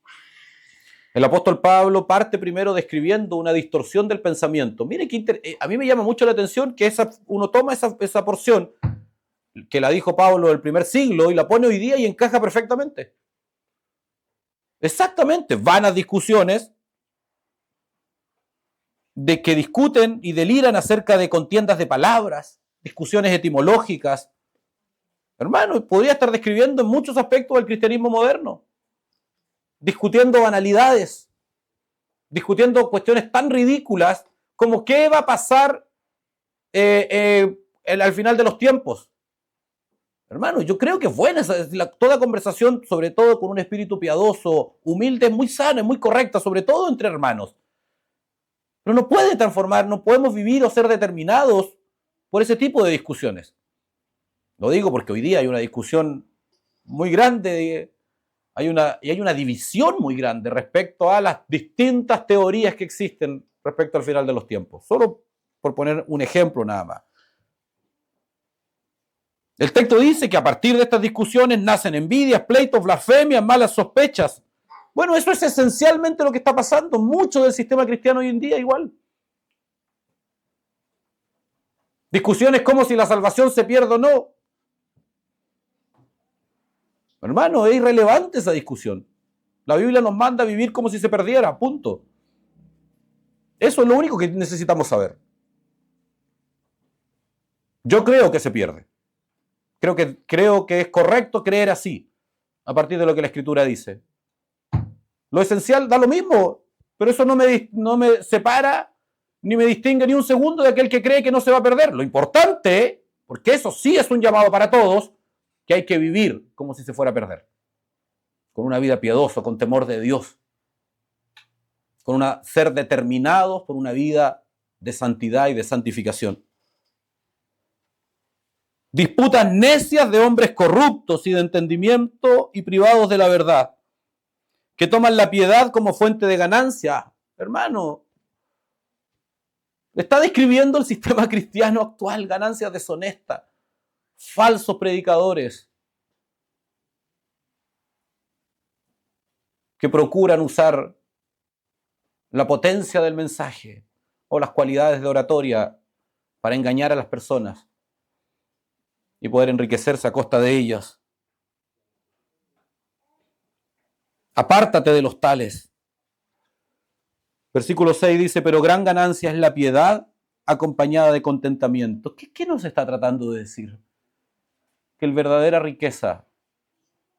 El apóstol Pablo parte primero describiendo una distorsión del pensamiento. Mire que a mí me llama mucho la atención que uno toma esa porción que la dijo Pablo del primer siglo y la pone hoy día y encaja perfectamente. Exactamente, vanas discusiones de que discuten y deliran acerca de contiendas de palabras, discusiones etimológicas. Hermano, podría estar describiendo en muchos aspectos del cristianismo moderno, discutiendo banalidades, discutiendo cuestiones tan ridículas como qué va a pasar al final de los tiempos. Hermano, yo creo que es buena toda conversación, sobre todo con un espíritu piadoso, humilde, muy sana, muy correcta, sobre todo entre hermanos. Pero no puede transformar, no podemos vivir o ser determinados por ese tipo de discusiones. Lo digo porque hoy día hay una discusión muy grande, hay una división muy grande respecto a las distintas teorías que existen respecto al final de los tiempos. Solo por poner un ejemplo nada más. El texto dice que a partir de estas discusiones nacen envidias, pleitos, blasfemias, malas sospechas. Bueno, eso es esencialmente lo que está pasando. Mucho del sistema cristiano hoy en día igual. Discusiones como si la salvación se pierde o no. Hermano, es irrelevante esa discusión. La Biblia nos manda a vivir como si se perdiera, punto. Eso es lo único que necesitamos saber. Yo creo que se pierde. Creo que es correcto creer así, a partir de lo que la Escritura dice. Lo esencial da lo mismo, pero eso no me separa ni me distingue ni un segundo de aquel que cree que no se va a perder. Lo importante, porque eso sí es un llamado para todos, que hay que vivir como si se fuera a perder. Con una vida piadosa, con temor de Dios. Ser determinados por una vida de santidad y de santificación. Disputas necias de hombres corruptos y de entendimiento y privados de la verdad, que toman la piedad como fuente de ganancia. Hermano, está describiendo el sistema cristiano actual, ganancias deshonestas, falsos predicadores que procuran usar la potencia del mensaje o las cualidades de oratoria para engañar a las personas y poder enriquecerse a costa de ellas. Apártate de los tales. Versículo 6 dice, pero gran ganancia es la piedad acompañada de contentamiento. ¿Qué nos está tratando de decir? Que la verdadera riqueza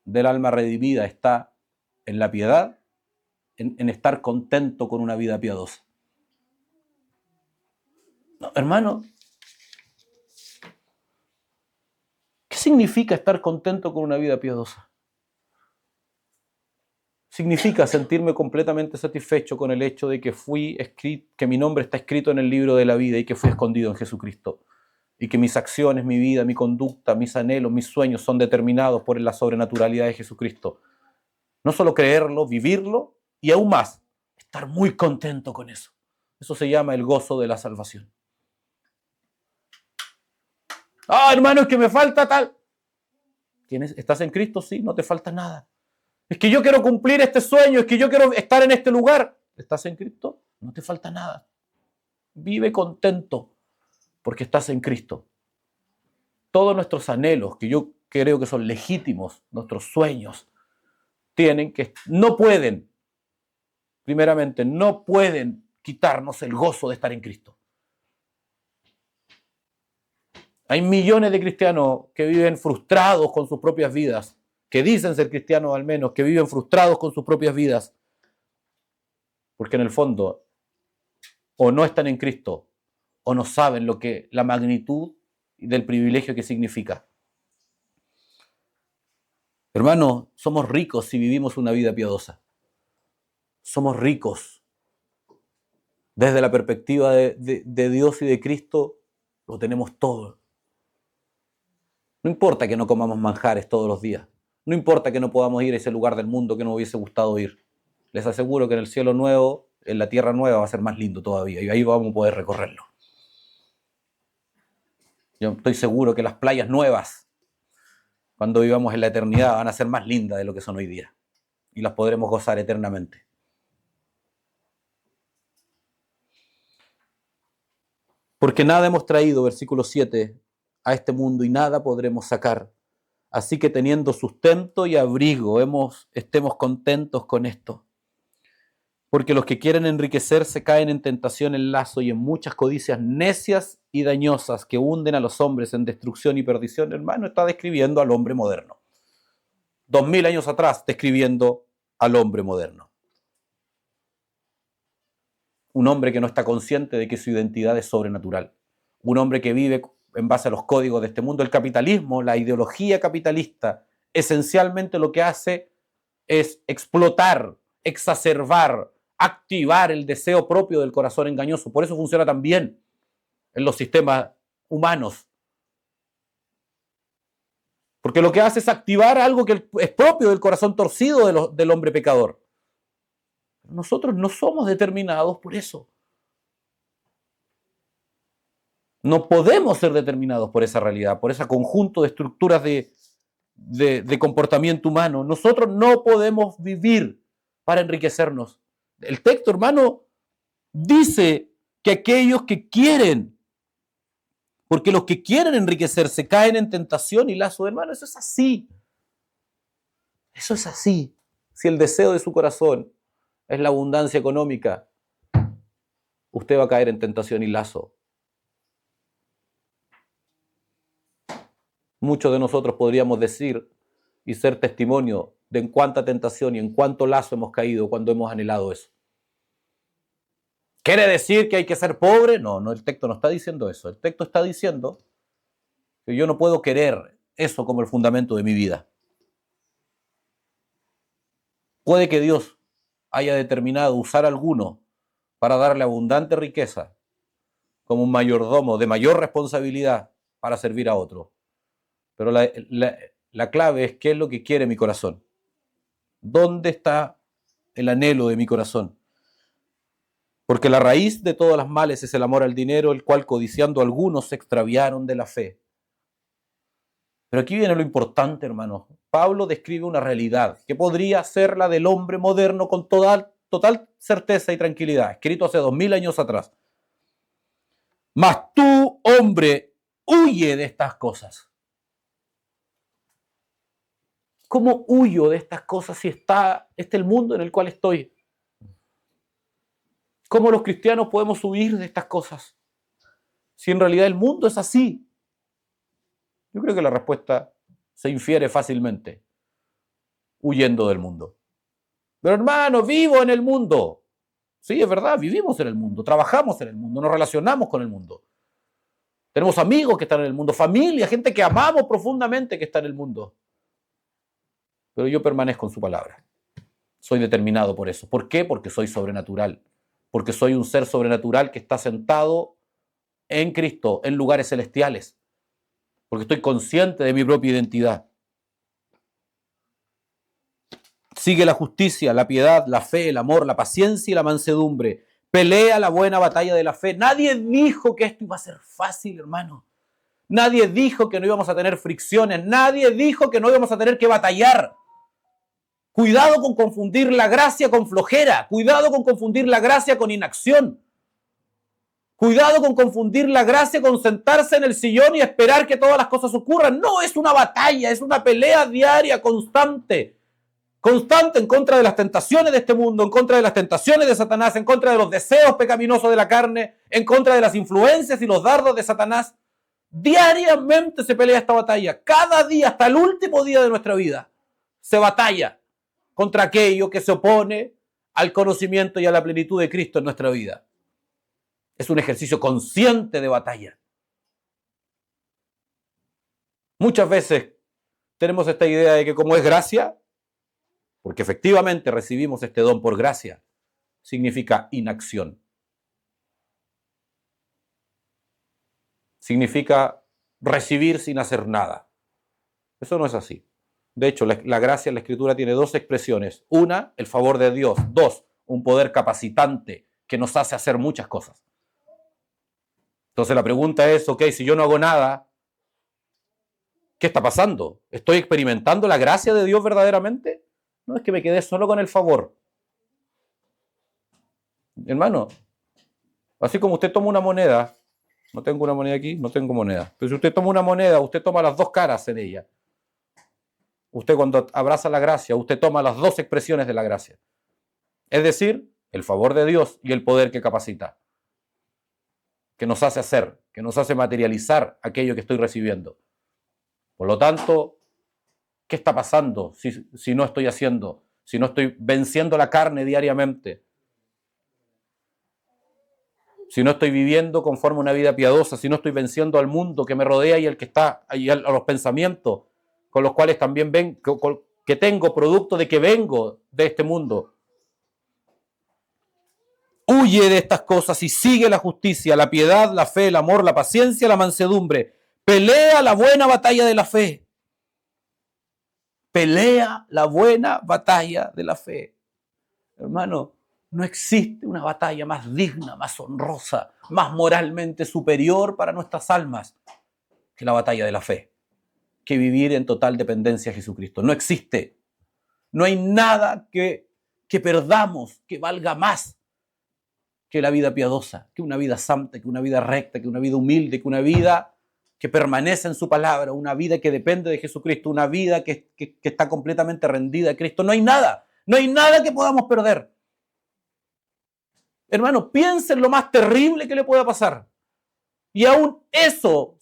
del alma redimida está en la piedad, en estar contento con una vida piadosa. No, hermano, ¿qué significa estar contento con una vida piadosa? Significa sentirme completamente satisfecho con el hecho de que que mi nombre está escrito en el libro de la vida y que fui escondido en Jesucristo. Y que mis acciones, mi vida, mi conducta, mis anhelos, mis sueños son determinados por la sobrenaturalidad de Jesucristo. No solo creerlo, vivirlo y aún más, estar muy contento con eso. Eso se llama el gozo de la salvación. Hermano, es que me falta tal. ¿Estás en Cristo? Sí, no te falta nada. Es que yo quiero cumplir este sueño, es que yo quiero estar en este lugar. ¿Estás en Cristo? No te falta nada. Vive contento porque estás en Cristo. Todos nuestros anhelos, que yo creo que son legítimos, nuestros sueños, no pueden quitarnos el gozo de estar en Cristo. Hay millones de cristianos que viven frustrados con sus propias vidas, que dicen ser cristianos al menos, que viven frustrados con sus propias vidas, porque en el fondo o no están en Cristo o no saben la magnitud del privilegio que significa. Hermanos, somos ricos si vivimos una vida piadosa. Somos ricos. Desde la perspectiva de Dios y de Cristo, lo tenemos todo. No importa que no comamos manjares todos los días. No importa que no podamos ir a ese lugar del mundo que nos hubiese gustado ir. Les aseguro que en el cielo nuevo, en la tierra nueva, va a ser más lindo todavía. Y ahí vamos a poder recorrerlo. Yo estoy seguro que las playas nuevas, cuando vivamos en la eternidad, van a ser más lindas de lo que son hoy día. Y las podremos gozar eternamente. Porque nada hemos traído, versículo 7, a este mundo y nada podremos sacar. Así que teniendo sustento y abrigo, estemos contentos con esto. Porque los que quieren enriquecerse caen en tentación, en lazo y en muchas codicias necias y dañosas que hunden a los hombres en destrucción y perdición. Hermano, está describiendo al hombre moderno. 2000 años atrás, describiendo al hombre moderno. Un hombre que no está consciente de que su identidad es sobrenatural. Un hombre que vive en base a los códigos de este mundo. El capitalismo, la ideología capitalista, esencialmente lo que hace es explotar, exacerbar, activar el deseo propio del corazón engañoso. Por eso funciona tan bien en los sistemas humanos. Porque lo que hace es activar algo que es propio del corazón torcido del hombre pecador. Nosotros no somos determinados por eso. No podemos ser determinados por esa realidad, por ese conjunto de estructuras de comportamiento humano. Nosotros no podemos vivir para enriquecernos. El texto, hermano, dice que aquellos que quieren, porque los que quieren enriquecerse caen en tentación y lazo. Hermano, eso es así. Eso es así. Si el deseo de su corazón es la abundancia económica, usted va a caer en tentación y lazo. Muchos de nosotros podríamos decir y ser testimonio de en cuánta tentación y en cuánto lazo hemos caído cuando hemos anhelado eso. ¿Quiere decir que hay que ser pobre? No, el texto no está diciendo eso. El texto está diciendo que yo no puedo querer eso como el fundamento de mi vida. Puede que Dios haya determinado usar a alguno para darle abundante riqueza como un mayordomo de mayor responsabilidad para servir a otro. Pero la clave es qué es lo que quiere mi corazón. ¿Dónde está el anhelo de mi corazón? Porque la raíz de todas las males es el amor al dinero, el cual codiciando algunos se extraviaron de la fe. Pero aquí viene lo importante, hermanos. Pablo describe una realidad que podría ser la del hombre moderno con total certeza y tranquilidad, escrito hace 2000 años atrás. Mas tú, hombre, huye de estas cosas. ¿Cómo huyo de estas cosas si está el mundo en el cual estoy? ¿Cómo los cristianos podemos huir de estas cosas? Si en realidad el mundo es así. Yo creo que la respuesta se infiere fácilmente, huyendo del mundo. Pero hermano, vivo en el mundo. Sí, es verdad, vivimos en el mundo, trabajamos en el mundo, nos relacionamos con el mundo. Tenemos amigos que están en el mundo, familia, gente que amamos profundamente que está en el mundo. Pero yo permanezco en su palabra. Soy determinado por eso. ¿Por qué? Porque soy sobrenatural. Porque soy un ser sobrenatural que está sentado en Cristo, en lugares celestiales. Porque estoy consciente de mi propia identidad. Sigue la justicia, la piedad, la fe, el amor, la paciencia y la mansedumbre. Pelea la buena batalla de la fe. Nadie dijo que esto iba a ser fácil, hermano. Nadie dijo que no íbamos a tener fricciones. Nadie dijo que no íbamos a tener que batallar. Cuidado con confundir la gracia con flojera. Cuidado con confundir la gracia con inacción. Cuidado con confundir la gracia con sentarse en el sillón y esperar que todas las cosas ocurran. No, es una batalla, es una pelea diaria, constante. Constante en contra de las tentaciones de este mundo, en contra de las tentaciones de Satanás, en contra de los deseos pecaminosos de la carne, en contra de las influencias y los dardos de Satanás. Diariamente se pelea esta batalla. Cada día, hasta el último día de nuestra vida, se batalla contra aquello que se opone al conocimiento y a la plenitud de Cristo en nuestra vida. Es un ejercicio consciente de batalla. Muchas veces tenemos esta idea de que como es gracia, porque efectivamente recibimos este don por gracia, significa inacción. Significa recibir sin hacer nada. Eso no es así. De hecho, la gracia en la Escritura tiene dos expresiones. Una, el favor de Dios. Dos, un poder capacitante que nos hace hacer muchas cosas. Entonces la pregunta es, ok, si yo no hago nada, ¿qué está pasando? ¿Estoy experimentando la gracia de Dios verdaderamente? No, es que me quedé solo con el favor. Hermano, así como usted toma una moneda, no tengo una moneda aquí, no tengo moneda. Pero si usted toma una moneda, usted toma las dos caras en ella. Usted cuando abraza la gracia, usted toma las dos expresiones de la gracia. Es decir, el favor de Dios y el poder que capacita. Que nos hace hacer, que nos hace materializar aquello que estoy recibiendo. Por lo tanto, ¿qué está pasando si no estoy haciendo? Si no estoy venciendo la carne diariamente. Si no estoy viviendo conforme a una vida piadosa, si no estoy venciendo al mundo que me rodea y el que está y a los pensamientos con los cuales también que tengo producto de que vengo de este mundo. Huye de estas cosas y sigue la justicia, la piedad, la fe, el amor, la paciencia, la mansedumbre. Pelea la buena batalla de la fe. Pelea la buena batalla de la fe. Hermano, no existe una batalla más digna, más honrosa, más moralmente superior para nuestras almas que la batalla de la fe, que vivir en total dependencia a Jesucristo. No existe. No hay nada que perdamos que valga más que la vida piadosa, que una vida santa, que una vida recta, que una vida humilde, que una vida que permanece en su palabra, una vida que depende de Jesucristo, una vida que está completamente rendida a Cristo. No hay nada que podamos perder. Hermano, piensa en lo más terrible que le pueda pasar. Y aún eso,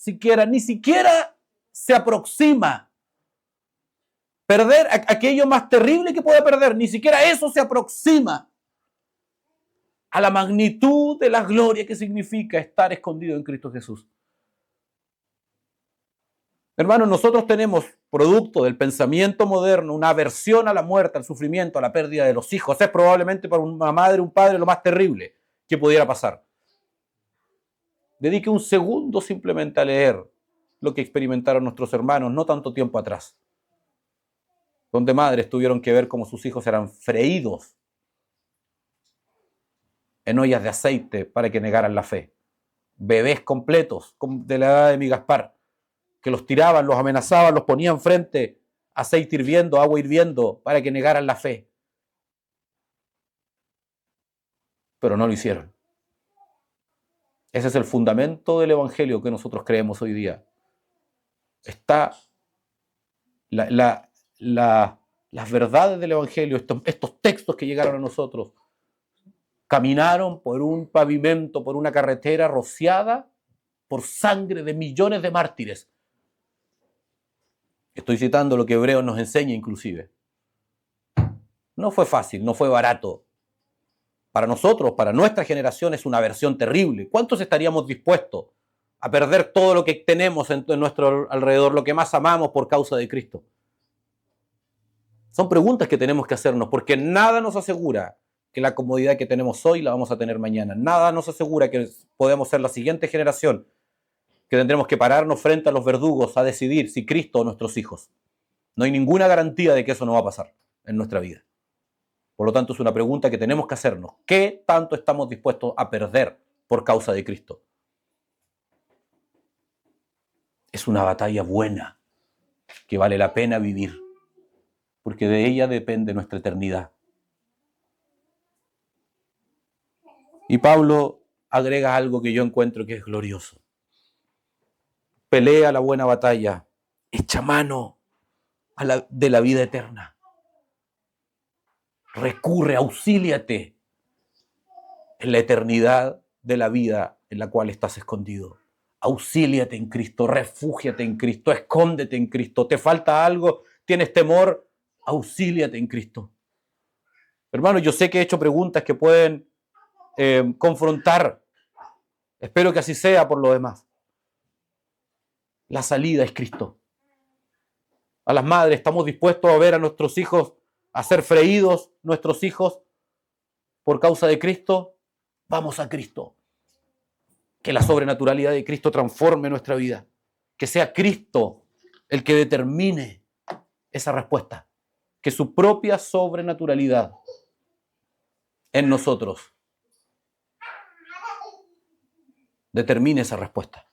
ni siquiera se aproxima. Perder aquello más terrible que pueda perder, ni siquiera eso se aproxima a la magnitud de la gloria que significa estar escondido en Cristo Jesús. Hermanos, nosotros tenemos, producto del pensamiento moderno, una aversión a la muerte, al sufrimiento, a la pérdida de los hijos. Es probablemente para una madre, un padre, lo más terrible que pudiera pasar. Dedique un segundo simplemente a leer lo que experimentaron nuestros hermanos no tanto tiempo atrás, donde madres tuvieron que ver cómo sus hijos eran freídos en ollas de aceite para que negaran la fe. Bebés completos de la edad de mi Gaspar, que los tiraban, los amenazaban, los ponían frente a aceite hirviendo, agua hirviendo, para que negaran la fe. Pero no lo hicieron. Ese es el fundamento del evangelio que nosotros creemos hoy día. Está las verdades del evangelio, estos textos que llegaron a nosotros, caminaron por un pavimento, por una carretera rociada por sangre de millones de mártires. Estoy citando lo que Hebreos nos enseña inclusive. No fue fácil, no fue barato. Para nosotros, para nuestra generación, es una versión terrible. ¿Cuántos estaríamos dispuestos a perder todo lo que tenemos en nuestro alrededor, lo que más amamos por causa de Cristo? Son preguntas que tenemos que hacernos, porque nada nos asegura que la comodidad que tenemos hoy la vamos a tener mañana. Nada nos asegura que podemos ser la siguiente generación, que tendremos que pararnos frente a los verdugos a decidir si Cristo o nuestros hijos. No hay ninguna garantía de que eso no va a pasar en nuestra vida. Por lo tanto, es una pregunta que tenemos que hacernos. ¿Qué tanto estamos dispuestos a perder por causa de Cristo? Es una batalla buena que vale la pena vivir, porque de ella depende nuestra eternidad. Y Pablo agrega algo que yo encuentro que es glorioso. Pelea la buena batalla, echa mano de la vida eterna. Recurre, auxíliate en la eternidad de la vida en la cual estás escondido. Auxíliate en Cristo, refúgiate en Cristo, escóndete en Cristo. ¿Te falta algo? ¿Tienes temor? Auxíliate en Cristo. Hermano, yo sé que he hecho preguntas que pueden confrontar. Espero que así sea por lo demás. La salida es Cristo. A las madres, ¿estamos dispuestos a ver a nuestros hijos a ser freídos, nuestros hijos, por causa de Cristo? Vamos a Cristo. Que la sobrenaturalidad de Cristo transforme nuestra vida. Que sea Cristo el que determine esa respuesta. Que su propia sobrenaturalidad en nosotros determine esa respuesta.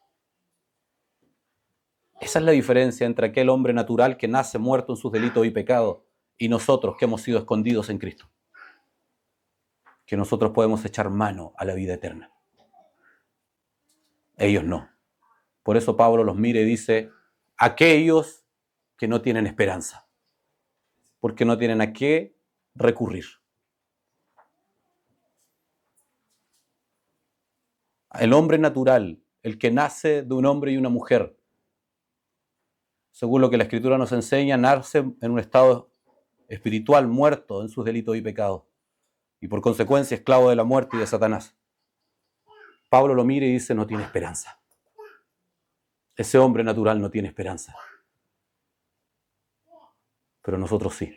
Esa es la diferencia entre aquel hombre natural que nace muerto en sus delitos y pecados y nosotros que hemos sido escondidos en Cristo. Que nosotros podemos echar mano a la vida eterna. Ellos no. Por eso Pablo los mira y dice, aquellos que no tienen esperanza, porque no tienen a qué recurrir. El hombre natural, el que nace de un hombre y una mujer, según lo que la Escritura nos enseña, nace en un estado espiritual muerto en sus delitos y pecados, y por consecuencia esclavo de la muerte y de Satanás. Pablo lo mira y dice, no tiene esperanza. Ese hombre natural no tiene esperanza. Pero nosotros sí.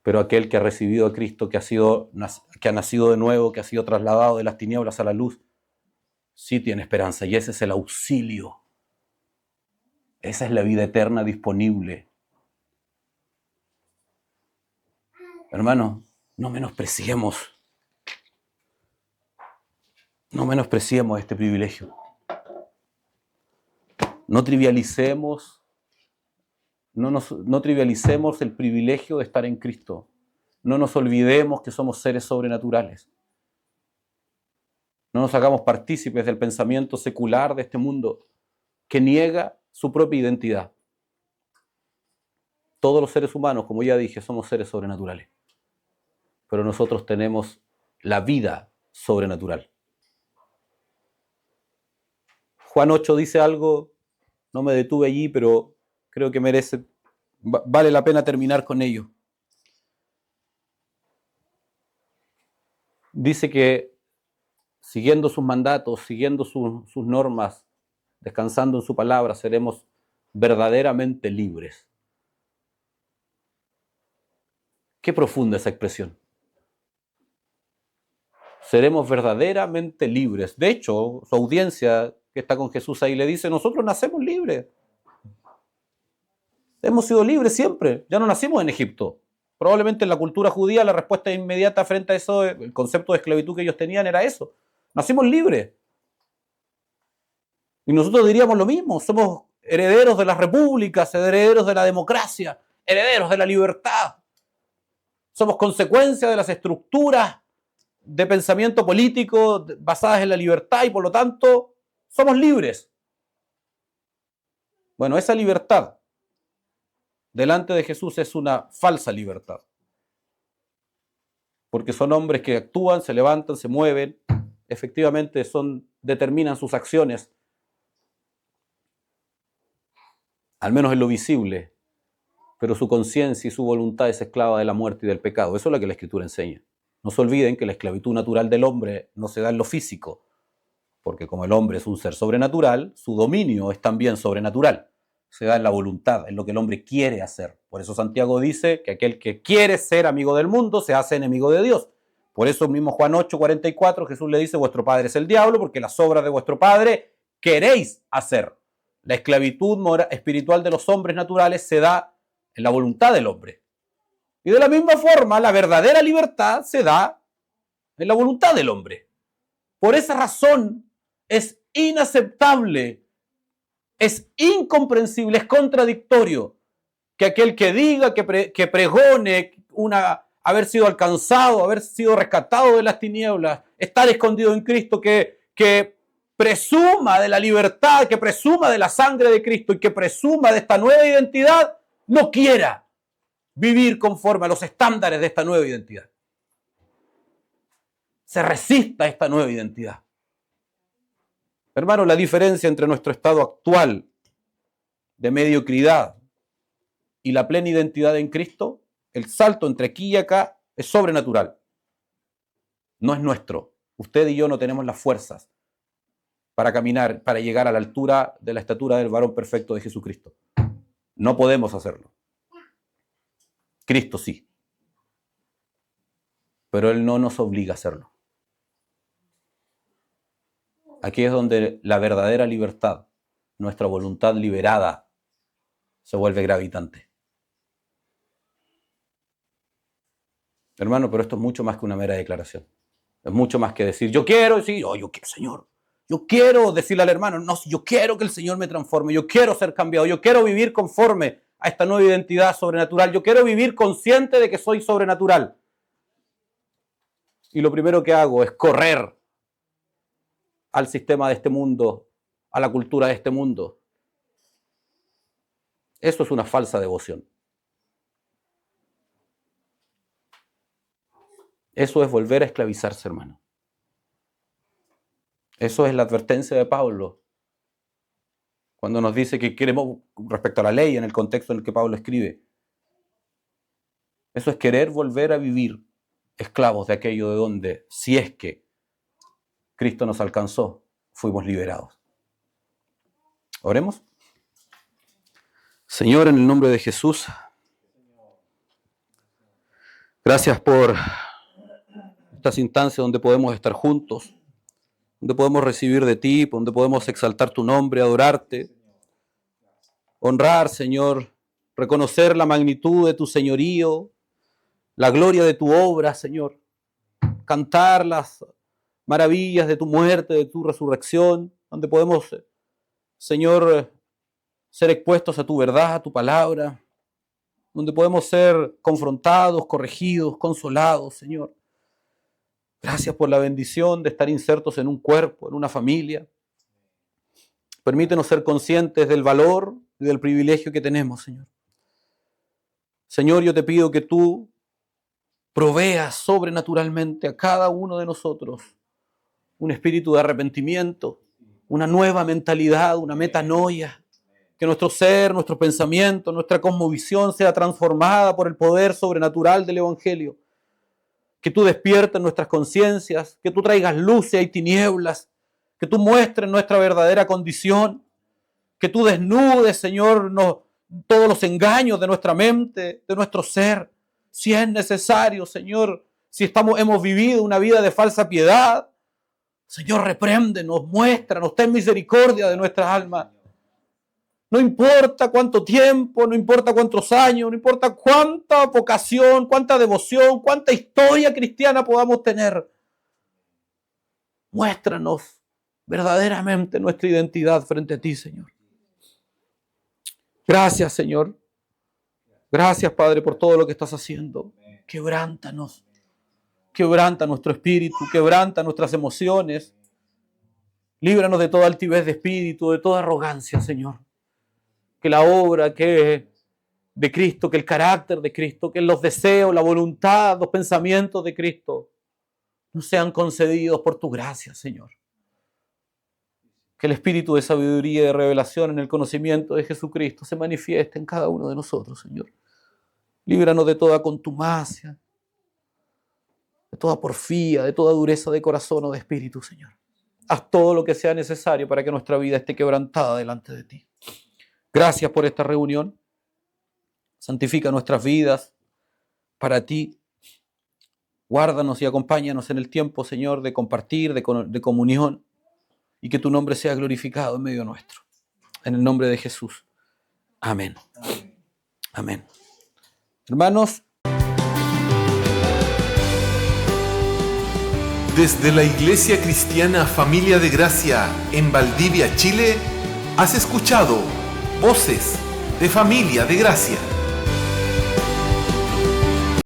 Pero aquel que ha recibido a Cristo, que ha nacido de nuevo, que ha sido trasladado de las tinieblas a la luz, sí tiene esperanza, y ese es el auxilio. Esa es la vida eterna disponible. Hermanos, no menospreciemos este privilegio. No trivialicemos el privilegio de estar en Cristo. No nos olvidemos que somos seres sobrenaturales. No nos hagamos partícipes del pensamiento secular de este mundo que niega su propia identidad. Todos los seres humanos, como ya dije, somos seres sobrenaturales. Pero nosotros tenemos la vida sobrenatural. Juan 8 dice algo, no me detuve allí, pero creo que vale la pena terminar con ello. Dice que siguiendo sus mandatos, siguiendo sus normas, descansando en su palabra, seremos verdaderamente libres. Qué profunda esa expresión. Seremos verdaderamente libres. De hecho, su audiencia que está con Jesús ahí le dice, nosotros nacemos libres. Hemos sido libres siempre. Ya no nacimos en Egipto. Probablemente en la cultura judía la respuesta inmediata frente a eso, el concepto de esclavitud que ellos tenían era eso. Nacimos libres. Y nosotros diríamos lo mismo. Somos herederos de las repúblicas, herederos de la democracia, herederos de la libertad. Somos consecuencia de las estructuras de pensamiento político basadas en la libertad y por lo tanto somos libres. Bueno, esa libertad delante de Jesús es una falsa libertad. Porque son hombres que actúan, se levantan, se mueven, efectivamente determinan sus acciones, al menos en lo visible, pero su conciencia y su voluntad es esclava de la muerte y del pecado. Eso es lo que la Escritura enseña. No se olviden que la esclavitud natural del hombre no se da en lo físico, porque como el hombre es un ser sobrenatural, su dominio es también sobrenatural. Se da en la voluntad, en lo que el hombre quiere hacer. Por eso Santiago dice que aquel que quiere ser amigo del mundo se hace enemigo de Dios. Por eso mismo Juan 8:44 Jesús le dice: vuestro padre es el diablo, porque las obras de vuestro padre queréis hacer. La esclavitud espiritual de los hombres naturales se da en la voluntad del hombre. Y de la misma forma, la verdadera libertad se da en la voluntad del hombre. Por esa razón es inaceptable, es incomprensible, es contradictorio que aquel que diga, que pregone haber sido alcanzado, haber sido rescatado de las tinieblas, estar escondido en Cristo, que presuma de la libertad, que presuma de la sangre de Cristo y que presuma de esta nueva identidad, no quiera vivir conforme a los estándares de esta nueva identidad. Se resista a esta nueva identidad. Hermano, la diferencia entre nuestro estado actual de mediocridad y la plena identidad en Cristo, el salto entre aquí y acá es sobrenatural. No es nuestro. Usted y yo no tenemos las fuerzas para caminar, para llegar a la altura de la estatura del varón perfecto de Jesucristo. No podemos hacerlo. Cristo sí. Pero Él no nos obliga a hacerlo. Aquí es donde la verdadera libertad, nuestra voluntad liberada, se vuelve gravitante. Hermano, pero esto es mucho más que una mera declaración. Es mucho más que decir, yo quiero, sí, yo quiero, Señor. Yo quiero decirle al hermano, no, yo quiero que el Señor me transforme, yo quiero ser cambiado, yo quiero vivir conforme a esta nueva identidad sobrenatural, yo quiero vivir consciente de que soy sobrenatural. Y lo primero que hago es correr al sistema de este mundo, a la cultura de este mundo. Eso es una falsa devoción. Eso es volver a esclavizarse, hermano. Eso es la advertencia de Pablo cuando nos dice que queremos, respecto a la ley, en el contexto en el que Pablo escribe. Eso es querer volver a vivir esclavos de aquello de donde, si es que Cristo nos alcanzó, fuimos liberados. Oremos. Señor, en el nombre de Jesús, gracias por estas instancias donde podemos estar juntos, donde podemos recibir de ti, donde podemos exaltar tu nombre, adorarte, honrar, Señor, reconocer la magnitud de tu señorío, la gloria de tu obra, Señor, cantar las maravillas de tu muerte, de tu resurrección, donde podemos, Señor, ser expuestos a tu verdad, a tu palabra, donde podemos ser confrontados, corregidos, consolados, Señor. Gracias por la bendición de estar insertos en un cuerpo, en una familia. Permítenos ser conscientes del valor y del privilegio que tenemos, Señor. Señor, yo te pido que tú proveas sobrenaturalmente a cada uno de nosotros un espíritu de arrepentimiento, una nueva mentalidad, una metanoia, que nuestro ser, nuestro pensamiento, nuestra cosmovisión sea transformada por el poder sobrenatural del Evangelio. Que tú despiertes nuestras conciencias, que tú traigas luz y tinieblas, que tú muestres nuestra verdadera condición, que tú desnudes, Señor, todos los engaños de nuestra mente, de nuestro ser, si es necesario, Señor, si hemos vivido una vida de falsa piedad, Señor, repréndenos, muéstranos, ten misericordia de nuestras almas. No importa cuánto tiempo, no importa cuántos años, no importa cuánta vocación, cuánta devoción, cuánta historia cristiana podamos tener. Muéstranos verdaderamente nuestra identidad frente a ti, Señor. Gracias, Señor. Gracias, Padre, por todo lo que estás haciendo. Quebrántanos. Quebranta nuestro espíritu, quebranta nuestras emociones. Líbranos de toda altivez de espíritu, de toda arrogancia, Señor. Que la obra de Cristo, que el carácter de Cristo, que los deseos, la voluntad, los pensamientos de Cristo nos sean concedidos por tu gracia, Señor. Que el espíritu de sabiduría y de revelación en el conocimiento de Jesucristo se manifieste en cada uno de nosotros, Señor. Líbranos de toda contumacia, de toda porfía, de toda dureza de corazón o de espíritu, Señor. haz todo lo que sea necesario para que nuestra vida esté quebrantada delante de ti. Gracias por esta reunión. Santifica nuestras vidas para ti. Guárdanos y acompáñanos en el tiempo, Señor, de compartir, de comunión, y que tu nombre sea glorificado en medio nuestro. En el nombre de Jesús. Amén. Amén. Hermanos, desde la Iglesia Cristiana Familia de Gracia en Valdivia, Chile, has escuchado Voces de Familia de Gracia.